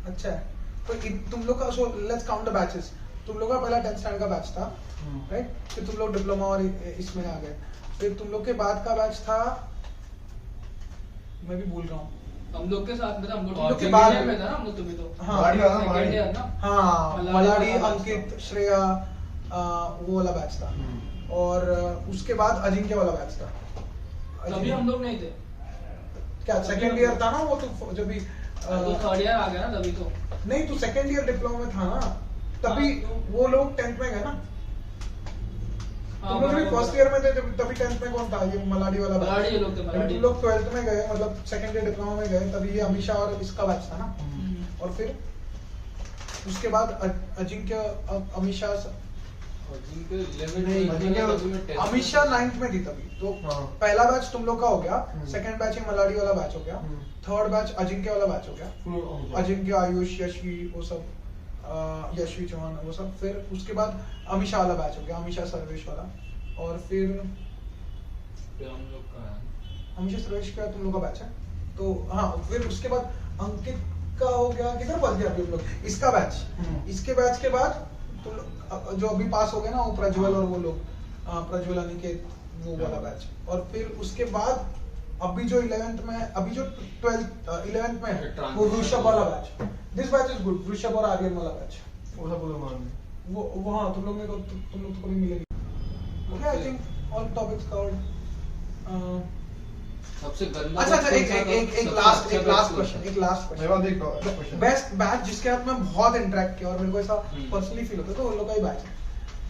अच्छा है। तो तुम लोग का so let's count the batches. तुम लोग का पहला 10th स्टैंडर्ड का बैच था, राइट? फिर तुम लोग डिप्लोमा और इसमें आ गए। फिर तुम लोग के बाद का बैच था, मैं भी भूल रहा हूँ। हम लोग के साथ में था, हम लोग लोग के के बाद बाद में था ना हम लोग तुम्हें तो। हाँ। गाड़ी वाला सेकंड गाड़ी। ईयर ना। हाँ मलारी मलारी, वाला अंकित, बैच श्रेया, वो वाला बैच था। और उसके बाद अजिंक्य वाला बैच था। तभी हम लोग नहीं थे। क्या सेकंड ईयर था ना वो? तो जब भी तो थर्ड ईयर आ गया ना तभी तो। नहीं तो सेकंड ईयर डिप्लोमा में था ना, तभी हाँ, तो- वो लोग 10th में गए ना। तुम लोग भी फर्स्ट ईयर में थे जब, तभी 10th में कौन था? ये मलाडी वाला बैच। मलाडी ये लोग थे, जब मलाडी। तुम लोग 12th में गए, मतलब सेकंड ईयर डिप्लोमा में गए, तभी ये अमीशा और इसका बैच था ना। और फिर उसके बाद अजिंक्य, अमीशा, और जिनके 11 नहीं, में जिनके- तभी मैं 10th अमीशा 9th में थी तभी तो। हाँ। पहला बैच तुम लोग का हो गया, सेकंड बैच ही मलाडी वाला बैच हो गया, हम्म। थर्ड बैच अजिंक्य वाला बैच हो गया। अजिंक्य, आयुष, यशवी, वो सब, यशवी चौहान, वो सब। फिर उसके बाद अमीशा वाला बैच हो गया, अमीशा सर्वेश वाला। और फिर फिर हम लोग का अमीशा सर्वेश का तुम लोग का बैच है तो। हाँ, फिर उसके बाद अंकित का हो गया। किधर पहुंच गया अभी हम लोग? इसका बैच। इसके बैच के बाद तुम लोग जो अभी पास हो गए ना, वो प्रज्वल और वो लोग, प्रज्वल अनिकेत, वो वाला बैच। और फिर उसके बाद अभी जो 11th में, अभी जो 11th में है, वो ऋषभ वाला batch. This batch is good. Rishabh और आर्यन वाला बैच। वो सब लोग मान रहे। वो हाँ, तुम लोग में तुम लोग तो कभी मिले नहीं। Okay, I think all topics covered. सबसे गंदा अच्छा, कौन सा था? एक सबसे लास्ट अच्छा क्वेश्चन, एक लास्ट मेरे पास क्वेश्चन। एक क्वेश्चन। बेस्ट बैच जिसके साथ मैं बहुत इंटरेक्ट किया और मेरे को ऐसा हम्म। पर्सनली फील होता है, तो उन लोग का ही बैच है।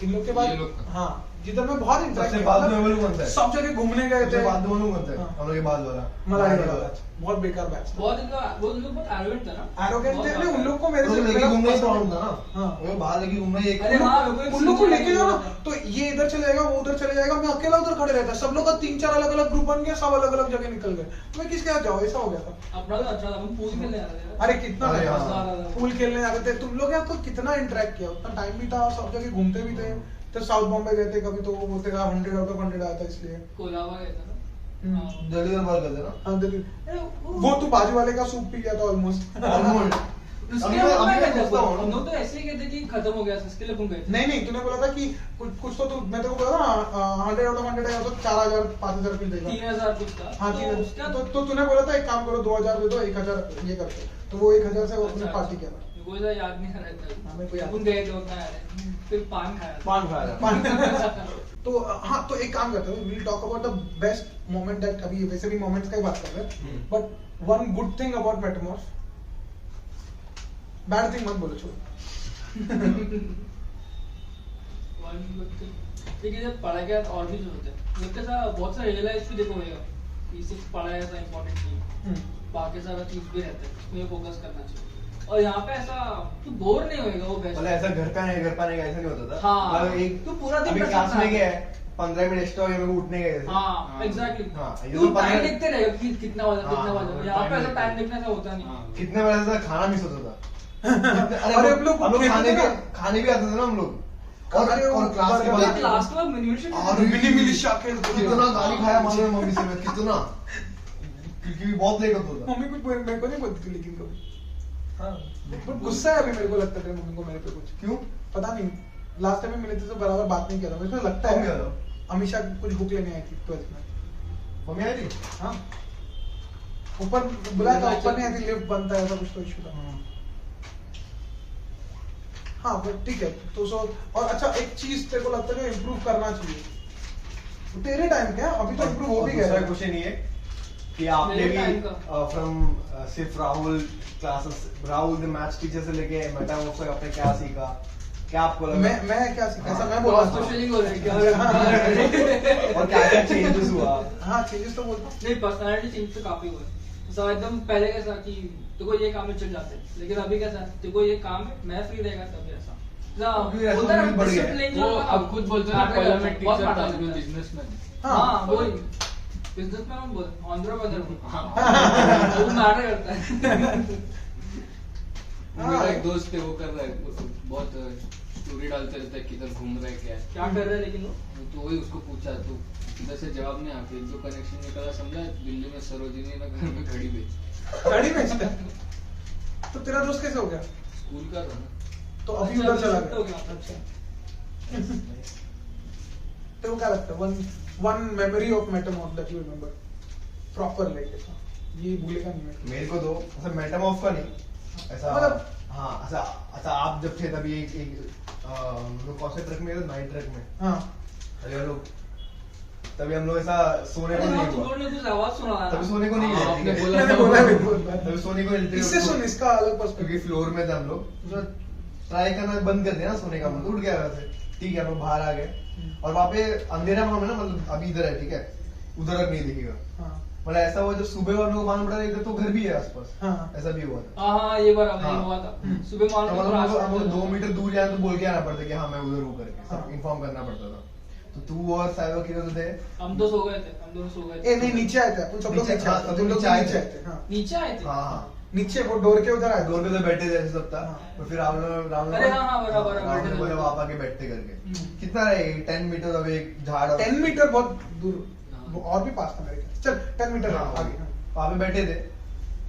इन लोग के बाद, ये लोग का। हाँ, जिधर मैं बहुत इंटरेक्ट सबसे किया, बाद में वो लोग कौन सा है? सब जगह घूमने गए थे। सबसे बाद में वो लोग कौन सा है? हाँ। हम लोग के बाद वाला मलारी वाला बैच बहुत बेकार बैच था। बहुत इनका वो लोग बहुत एरोगेंट था ना। एरोगेंट थे। बहुत नहीं, उन लोग को वो मेरे लोग से लेके मेरा घूमना ही पसंद प्रॉब्लम है। था ना। हाँ। वो लोग बाहर लेके घूमना ही एक अरे हाँ, मेरे को एक उन लोग को सीन लेके जाओ ना, याद है। तो ये इधर चले जाएगा, वो उधर चले जाएगा, मैं अकेला उधर खड़े रहता। सब लोग का 3-4 अलग अलग ग्रुप बन गया, सब अलग अलग जगह निकल गए। तो मैं किसके साथ जाऊँ? ऐसा हो गया था। अपना तो अच्छा था, हम पूल खेलने जाते थे। अरे कितना अरे time हाँ। था। पूल खेलने जाते थे तुम लोग। यार तो कितना इंटरेक्ट किया, उतना टाइम भी था, सब जगह घूमते भी थे। तो साउथ बॉम्बे गए थे कभी, तो वो बोलते थे 100 आउट ऑफ 100 आया था इसलिए। कोलाबा गए थे ना। हम्म। हाँ। जल्दी से बात करते ना। हाँ, देखिए, अरे वो तू बाजू वाले का सूप पी गया था ऑलमोस्ट। ऑलमोस्ट। उसके अभी लिए मैं- हम अभी क्या मैं कहते पूछता हूँ हम ना। लोग तो ऐसे ही कहते कि खत्म हो गया, इसके लिए तुम गए थे। नहीं नहीं, तूने बोला था कि कुछ तो तू, मैं तेरे को बोला था 100 आउट ऑफ 100 आया तो 4000 5000 फील देगा। 3000 कुछ था। हाँ, तो 3000। उसका तो तूने बोला था एक काम करो, 2000 दे दो, 1000 ये करते। तो वो 1000 से वो अपने अच्छा, पार्टी किया था। मेरे को ऐसा याद नहीं आ रहा हाँ, मेरे को था। याद तुम गए थे उतना याद है। फिर पान खाया था। पान खाया था। तो हाँ, तो एक काम करते हैं, we'll talk about the best moment that, अभी वैसे भी मोमेंट्स का ही बात कर रहे हैं, but one good thing about Metamorph, bad thing मत बोलो, छोड़ो। ठीक है, जब पढ़ाई के बाद और भी जो होते हैं लोग के साथ बहुत सारा रियलाइज भी देखो होगा कि सिर्फ पढ़ाई ऐसा इंपॉर्टेंट नहीं है, बाकी सारा चीज भी रहता है, उसमें फोकस करना चाहिए। और यहाँ पे ऐसा तू बोर नहीं होएगा, वो बेस्ट। मतलब ऐसा घर का नहीं ऐसा नहीं होता था। हाँ, मतलब एक तू पूरा दिन अभी कर क्लास सकता में है। गया है, 15 मिनट एक्स्ट्रा हो गया, मेरे को उठने गए थे। हाँ, एग्जैक्टली। हाँ, ये तू तो टाइम 15 देखते रहेगा कि कितना बजा कितना हाँ, बजा। यहाँ पे time ऐसा टाइम देखते देखने से होता नहीं। हाँ। कितने बजे से खाना मिस होता था। अरे हम लोग खेलते थे ना। खाने भी आते थे ना हम लोग। अरे वो और क्लास के बर्गर- बाद अभी क्लास में मिनिमम और मिनी मिलिशिया खेलते थे। कितना गाली खाया मालूम है मम्मी से मैं, कितना, क्योंकि बहुत लेट होता था। मम्मी कुछ मेरे को नहीं बोलती थी लेकिन कभी। हाँ बट गुस्सा है अभी मेरे को लगता है तेरी मम्मी को मेरे पे कुछ क्यों? पता नहीं लास्ट टाइम मिले थे तो बराबर बात नहीं किया था मुझे लगता कौन है गया था? अमीशा कुछ बुक लेने आई थी 12th में मम्मी आई थी? हाँ ऊपर बुलाया था ऊपर नहीं आई थी लिफ्ट बंद था ऐसा कुछ तो इशू था हाँ बट ठीक है तो सो और अच्छा एक चीज तेरे को लगता है इम्प्रूव करना चाहिए तेरे टाइम क्या अभी तो इम्प्रूव हो भी गया दूसरा है क्वेश्चन ये कि आपने मेरे भी time का। फ्रॉम सिर्फ Rahul classes Rahul the maths teacher से लेके मेटामॉर्फ्स तक आपने क्या सीखा? क्या आपको लगा? मैं क्या सीखा ऐसा मैं बोला क्रॉस क्वेश्चनिंग हो रहा है क्या? और क्या क्या चेंजेस हुआ? हाँ चेंजेस तो बोलता हूँ नहीं पर्सनालिटी चेंज तो काफी हुआ है। जैसा एकदम पहले कैसा कि तुमको ये काम में चल जाते, लेकिन अभी कैसा है तुमको ये काम है मैं फ्री रहेगा तभी ऐसा अभी responsibility बढ़ गया है। वो अब खुद बोलते हैं ना Matter पहले मैं करता है, बहुत टीचर था matter अभी करता है। बिजनेसमैन हाँ वही बिजनेसमैन हम बोल एंटरप्रेन्योर वो मैटर करता है। मेरा एक दोस्त है वो कर रहा है बहुत स्टोरी डालते रहता है किधर घूम रहा है क्या है क्या कर रहे हैं लेकिन वो तो वही उसको पूछा तो इधर से जवाब नहीं आते जो कनेक्शन निकला समझा दिल्ली में सरोजिनी नगर में घड़ी बेच गाड़ी बेचता है तो तेरा दोस्त कैसे हो गया स्कूल का था ना तो अभी उधर चला हो गया गया। अच्छा तेरे को क्या लगता है one memory of Metamorph that you remember proper like ऐसा ये भूलेगा नहीं मैं मेरे को तो ऐसा मेटामॉर्फ का नहीं ऐसा मतलब- हाँ ऐसा ऐसा आप जब थे तभी एक हम लोग कौन से ट्रक में थे? नाइट ट्रक में हाँ अरे हम लोग तभी हम लोग ऐसा सोने को अरे हाँ नहीं तुम हुआ लोगों ने कुछ आवाज सुना था तभी सोने को नहीं हाँ, गया, आपने ठीक है? बोला मैंने था बोला वो- भी बोला तभी सोने को नहीं इससे सुन इसका अलग क्योंकि पर्सपेक्टिव फ्लोर में थे हम लोग ट्राई करना बंद कर दिया ना सोने का मतलब उठ गया वैसे ठीक है हम लोग बाहर आ गए और वहाँ पे अंधेरा में हमें ना मतलब अभी इधर है ठीक है उधर अब नहीं दिखेगा हाँ मतलब ऐसा हुआ जब सुबह हम लोग को मालूम पड़ा इधर तो घर भी है आसपास हाँ ऐसा भी हुआ था हाँ हाँ ये बार हमने हाँ। हुआ था हम्म। सुबह तो मालूम मतलब हमको 2 मीटर दूर जाए तो बोल के आना पड़ता कि हाँ मैं उधर हूँ करके हाँ। सब इन्फॉर्म करना पड़ता था तो तू और साइबर किधर थे हम तो सो गए थे हम दोनों सो गए ए नहीं नीचे आए थे अपन सब लोग नीचे, नीचे हाँ, आए थे सब तुम लोग नीचे आए नीचे थे। आए थे हाँ नीचे आए थे हाँ हाँ नीचे वो डोर के उधर आए थे डोर पे तो बैठे थे ऐसे सब था हाँ। और फिर राम अरे हाँ, हाँ, बराबर, राम बैठे ने थे। बोला आप आके बैठते करके हम्म। कितना रहे 10 मीटर अब एक झाड़ और- 10 मीटर बहुत दूर हाँ। वो और भी पास था मेरे ख्याल से। चल 10 मीटर हाँ, आगे हाँ। वहाँ पे बैठे थे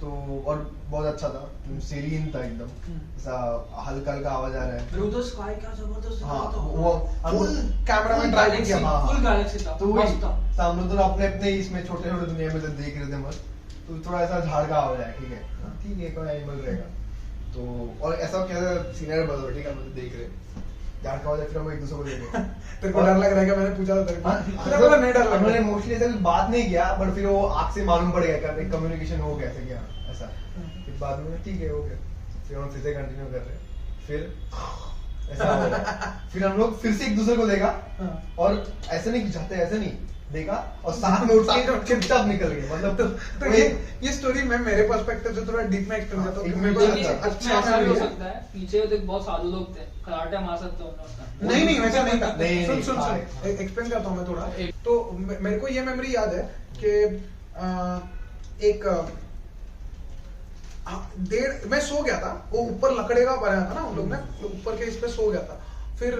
तो और बहुत अच्छा था सीरीन था एकदम हम्म। ऐसा हल्का हल्का आवाज आ रहा है अरे उधर स्काई क्या जबरदस्त हाँ था। वो फुल कैमरामैन ड्राइविंग किया हाँ, हाँ। फुल गैलेक्सी था तो वही मस्त था। हम लोग तो अपने अपने इसमें छोटे छोटे दुनिया में तो देख रहे थे मस्त तो थोड़ा ऐसा झाड़ का आवाज आया ठीक है ठीक है कोई एनिमल रहेगा तो और ऐसा क्या सीनियर बदल ठीक है हम लोग देख रहे झाड़ का आवाज आया, फिर हम एक दूसरे को देख रहे तेरे को डर लग रहा है क्या मैंने पूछा था तेरे को हाँ, तेरे बोला नहीं डर लग हमने रहा है। मोस्टली ऐसा कुछ बात नहीं किया बट फिर वो आँख से मालूम पड़ गया कि कम्युनिकेशन हो गया ऐसा क्या ऐसा फिर बाद में ठीक है हो गया फिर हम फिर से कंटिन्यू कर रहे हैं फिर ऐसा हो गया फिर हम लोग फिर से एक दूसरे को देखा हाँ। और ऐसे नहीं कि चाहते ऐसे नहीं देखा और साथ में उठ के चुपचाप निकल गए मतलब तो वो ये स्टोरी मैं मेरे पर्सपेक्टिव से थोड़ा डीप में एक्सप्लेन करता हूँ एक मेरे को मिनट लेकिन अच्छा इसमें ऐसा भी memory हो है। सकता है पीछे देख बहुत साधु लोग थे कराटे मार सकते हो उन्होंने। नहीं नहीं वैसा नहीं था नहीं, सुन नहीं, सुन हाँ, सुन एक्सप्लेन करता हूँ मैं थोड़ा तो मेरे को ये मेमोरी याद है कि एक डेढ़ मैं सो गया था वो ऊपर लकड़े का बनाया था ना उन लोग ने तो ऊपर के इस पे सो गया था फिर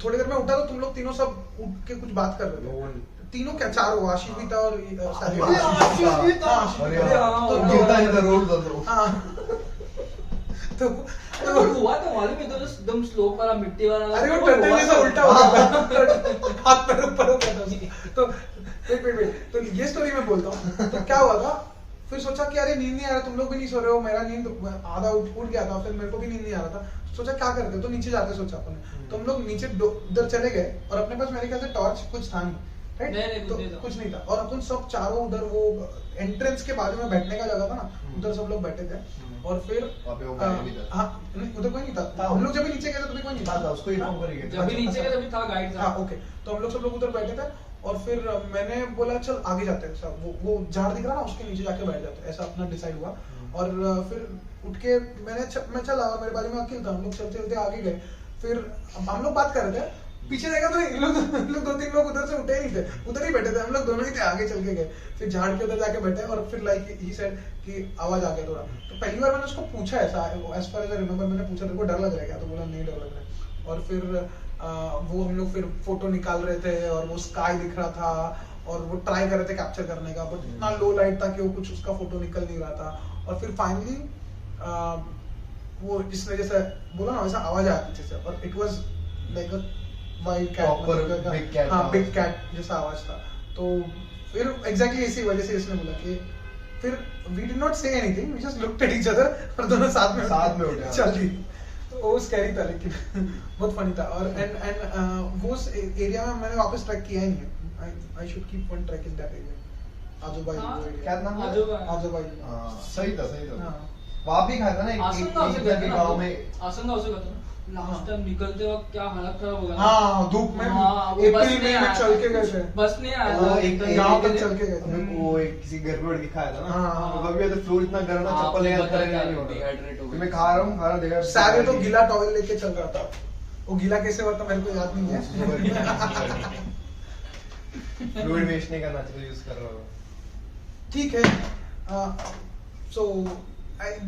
थोड़ी देर में उठा तो तुम लोग तीनों सब उठ के कुछ बात कर रहे थे तीनों क्या चारों आशीष भी था और साजिद भी था। आशीष भी था। हाँ, अरे अरे हाँ, हाँ, तो हाँ, गिरता हाँ। नहीं था रोड था तो हाँ तो अरे वो हुआ तो मालूम है तो एकदम स्लोप वाला मिट्टी वाला अरे वो हुआ टर्टल जैसा था। उल्टा हो गया था हाथ पैर ऊपर हो गया था तो वेट तो ये स्टोरी मैं बोलता हूँ तो क्या हुआ था फिर सोचा कि अरे नींद नहीं आ रहा तुम लोग भी नहीं सो रहे हो मेरा नींद आधा उठ गया था फिर मेरे को भी नींद नहीं आ रहा था सोचा क्या करते तो नीचे जाते सोचा अपन तो हम लोग नीचे उधर चले गए और अपने पास मेरे ख्याल से टॉर्च कुछ था नहीं राइट नहीं, तो कुछ नहीं था। कुछ नहीं था और अपन सब चारों उधर वो एंट्रेंस के बाजू में बैठने का जगह था ना उधर सब लोग बैठे थे और फिर वहाँ पे वो गाड़ी भी था। हाँ नहीं, उधर कोई नहीं था था। हम लोग जब भी नीचे गए थे तभी कोई नहीं था उसको इन्फॉर्म करेंगे जब भी नीचे गए तभी था गाइड था। हाँ ओके तो हम लोग सब लोग उधर बैठे थे और फिर मैंने बोला चल आगे जाते हैं सब वो झाड़ दिख रहा ना उसके नीचे जाके बैठ जाते हैं ऐसा अपना डिसाइड हुआ और फिर उठ के मैं चला और मेरे बाजू में अकेले था हम लोग चलते चलते आगे गए फिर हम लोग बात कर रहे थे पीछे देखा तो इन लोग 2-3 लोग उधर से उठे ही नहीं थे उधर ही बैठे थे हम लोग दोनों ही थे आगे चल के गए फिर झाड़ के उधर जाके बैठे और फिर लाइक ही सेड कि आवाज आ गया थोड़ा तो पहली बार मैंने उसको पूछा ऐसा as far as I remember मैंने पूछा तेरे को डर लग रहा है क्या तो बोला नहीं डर लग रहा है और फिर वो हम लोग फिर फोटो निकाल रहे थे और वो स्काई दिख रहा था और वो ट्राई कर रहे थे कैप्चर करने का बट इतना लो लाइट था कि वो कुछ उसका फोटो निकल नहीं रहा था और फिर फाइनली वो जिसने जैसे बोला ना वैसा आवाज आया पीछे से और it was like a wild Proper cat big cat हाँ आवाज। बिग कैट जैसा आवाज था तो फिर एग्जैक्टली इसी वजह से इसने बोला कि फिर we did not say anything we just looked at each other और दोनों साथ में उठे, हाँ। चल दी तो वो स्कैरी था लेकिन बहुत फनी था और एंड वो एरिया में मैंने वापस ट्रैक किया ही नहीं है I should keep one track in that area आजू हाँ, बाजू क्या नाम है? आजू बाजू हाँ, सही था सही था हाँ वहाँ भी खाया था ना आसन एक गांव से गए थे ना गाँव में आसन गांव से गए थे ना लास्ट टाइम निकलते वक्त क्या हालत खराब हो गया था। हाँ धूप में हाँ, वो बस अप्रैल नहीं में आया चल के था। गए थे बस नहीं आया वो था। एक गाँव तक एक- चल के गए थे हमें वो एक किसी घर पे बैठ के खाया था ना हाँ, हाँ। वो कभी तो फ्लोर इतना गर्म था हाँ, चप्पल लेकर पता है खड़े नहीं क्या, होता dehydrate हो तो गए। मैं खा रहा देखा सारे तो गीला टॉवल लेके चल रहा था वो गीला कैसे हुआ था मेरे को याद नहीं है फ्लूइड वेस्ट नहीं करना चाहिए यूज कर रहा हूँ ठीक है so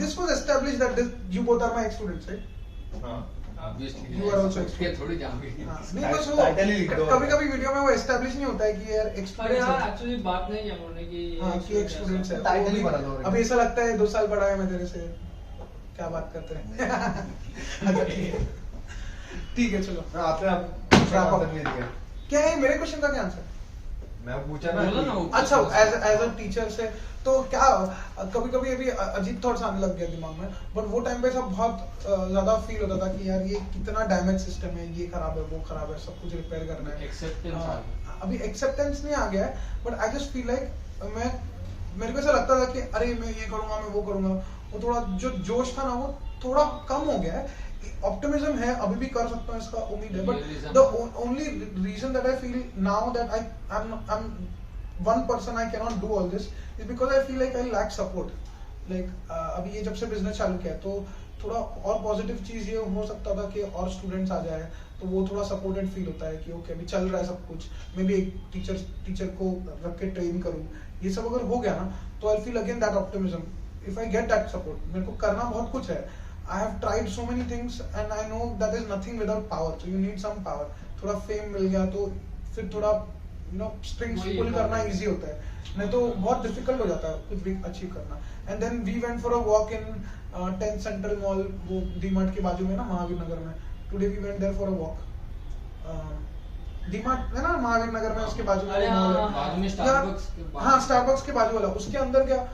this was established that you both are my ex-students right हाँ Obviously, You are also ये थोड़ी जाओगे हाँ, नहीं बस वो Title ही लिख दो। कभी कभी वीडियो में वो एस्टेब्लिश नहीं होता है कि यार अरे एक्सपीरियंस यार है एक्चुअली बात नहीं है उन्होंने कि हाँ कि एक स्टूडेंट्स है Title वो ही भी- बना दो। अभी ऐसा लगता है 2 साल बड़ा है मैं तेरे से क्या बात करते हैं अच्छा ठीक है चलो हाँ, आपने Wrap up. आंसर नहीं दिया क्या है मेरे क्वेश्चन का क्या आंसर मैं पूछा बोला ना ना वो। अच्छा एज अ टीचर से तो क्या कभी कभी अभी अजीब थॉट्स आने लग गया दिमाग में बट वो टाइम पे सब बहुत ज्यादा फील होता था कि यार ये कितना डैमेज सिस्टम है ये खराब है वो खराब है सब कुछ रिपेयर करना है Acceptance आ गया। अभी एक्सेप्टेंस नहीं आ गया है but I just feel like मैं मेरे को ऐसा लगता था कि अरे मैं ये करूंगा मैं वो करूंगा वो थोड़ा जो जोश था ना वो थोड़ा कम हो गया है ऑप्टिमिज्म है अभी भी कर सकता हूँ इसका उम्मीद है but Realism. The only reason that I feel now that I am one person I cannot do all this is because I feel like I lack support. Like अभी ये जब से बिजनेस चालू किया है तो थोड़ा और पॉजिटिव चीज ये हो सकता था कि और स्टूडेंट्स आ जाए तो वो थोड़ा सपोर्टेड फील होता है कि ओके अभी चल रहा है सब कुछ मैं भी एक टीचर को रख के ट्रेन करूँ ये सब अगर हो गया ना तो I feel again that optimism if I get that support मेरे को करना बहुत कुछ है I have tried so many things and I know that is nothing without power so you need some power थोड़ा फेम मिल गया तो फिर थोड़ा यू नो स्ट्रिंग्स वही पुल है, करना वही। इजी होता है नहीं तो बहुत डिफिकल्ट हो जाता है कुछ भी अचीव करना and then we went for a walk in 10th central mall वो डीमार्ट के बाजू में ना महावीर नगर में today we went there for a walk DMart है ना महावीर नगर में उसके बाजू में अरे वो mall है। हाँ, बाद में यार, Starbucks के बाद- हाँ स्टारबक्स के बाजू वाला उसके अंदर क्या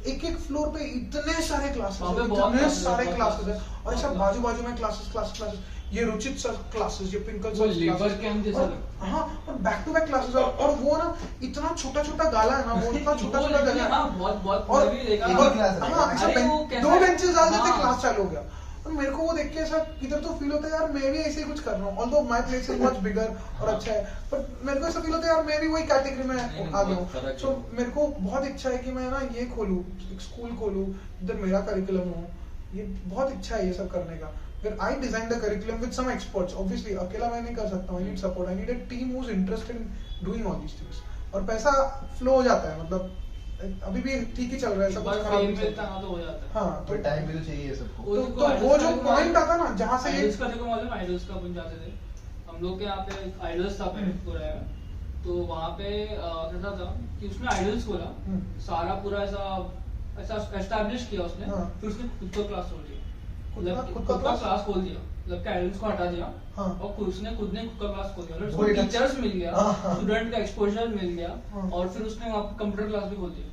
एक एक फ्लोर पे इतने सारे क्लासेस वहाँ पे बहुत इतने classes, सारे बहुत क्लासेस है classes। और ऐसा बहुत बाजू बाजू में क्लासेस ये रुचित सर क्लासेस ये पिंकल वो सर labor camp जैसा लगता हाँ और बैक टू बैक क्लासेस और वो ना इतना छोटा छोटा गाला है ना वो इतना छोटा वो छोटा literally, जगह हाँ, है बहुत बहुत और मैं भी देखा एक ही और- class है। हाँ ऐसा अरे वो कैसा 2 है? बेंचेस डाल देते हाँ। क्लास चालू हो गया और मेरे को वो देख के ऐसा इधर तो फील होता है यार मैं भी ऐसे ही कुछ कर रहा हूँ although my place is much bigger और अच्छा है बट मेरे को ऐसा फील होता है यार मैं भी वही कैटेगरी में नहीं, आ गया बहुत फर्क हूँ है। सो मेरे को बहुत इच्छा है कि मैं ना ये खोलूँ एक स्कूल खोलूँ इधर मेरा करिकुलम हो ये बहुत इच्छा है ये सब करने का फिर I design the curriculum with some experts obviously अकेला मैं नहीं कर सकता हूँ I need support I need a team who is interested in doing all these things और पैसा फ्लो हो जाता है मतलब अभी भी ठीक ही चल रहा है सब कुछ एक खराब बार नहीं फेम चलता मिलता ना तो हो जाता है हाँ तो टाइम भी तो चाहिए सबको वो तो देखो, वो idols जो का देखो, पॉइंट आता ना जहाँ से ये आइडल्स का देखो मालूम आइडल्स का अपन जाते थे हम लोग के यहाँ पे आइडल्स था पूरा है तो वहाँ पे कैसा था कि उसने आइडल्स खोला सारा पूरा ऐसा ऐसा एस्टैब्लिश किया उसने हाँ। फिर उसने खुद का क्लास खोल दिया खुद का- मतलब खुद का खुद का class? क्लास खोल दिया मतलब कि आइडल्स को हटा दिया हाँ। और उसने खुद ने खुद का क्लास खोल दिया मतलब वो उसको एक अच्छा- टीचर्स मिल गया हाँ, हाँ। स्टूडेंट का एक्सपोजर मिल गया हाँ। और फिर उसने वहाँ पे कंप्यूटर क्लास भी खोल दिया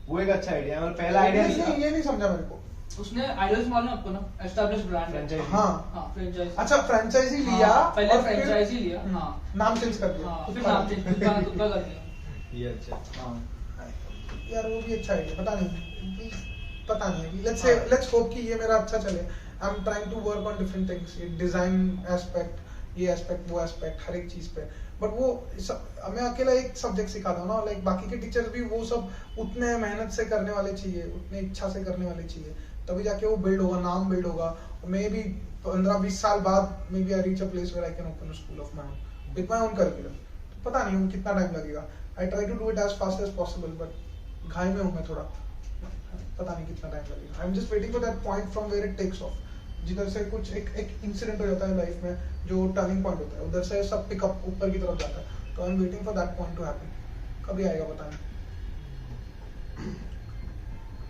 वो एक अच्छा आइडिया है मतलब पहला आइडिया ये नहीं था ये नहीं समझा मेरे को उसने आइडल्स मालूम है आपको ना एस्टैब्लिश ब्रांड है Franchise। हाँ हाँ फ्रेंचाइज अच्छा फ्रेंचाइजी हाँ, लिया पहले और फिर- फ्रेंचाइजी लिया, हम्म, हाँ। नाम चेंज कर दिया हाँ खुद फिर का नाम चेंज खुद का कर दिया ये अच्छा हाँ यार वो भी अच्छा आइडिया पता नहीं अभी लेट्स से हाँ। लेट्स होप कि ये मेरा अच्छा चले I am trying to work on different things ये डिजाइन एस्पेक्ट ये एस्पेक्ट वो एस्पेक्ट हर एक चीज पे बट वो मैं अकेला एक सब्जेक्ट सिखाता हूँ ना लाइक बाकी के टीचर्स भी वो सब उतने मेहनत से करने वाले चाहिए उतने इच्छा से करने वाले चाहिए तभी जाके वो बिल्ड होगा नाम बिल्ड होगा मे बी 15-20 साल बाद maybe I reach a place where I can open a school of my own with my own curriculum पता नहीं कितना टाइम लगेगा I try to do it as fast as possible but घाई में हूँ मैं थोड़ा पता नहीं कितना टाइम लगेगा I am just waiting for that point from where it takes off जिधर से कुछ एक इंसिडेंट हो जाता है लाइफ में जो टर्निंग पॉइंट होता है उधर से सब पिकअप ऊपर की तरफ जाता है तो I am waiting for that point two happen कभी आएगा पता नहीं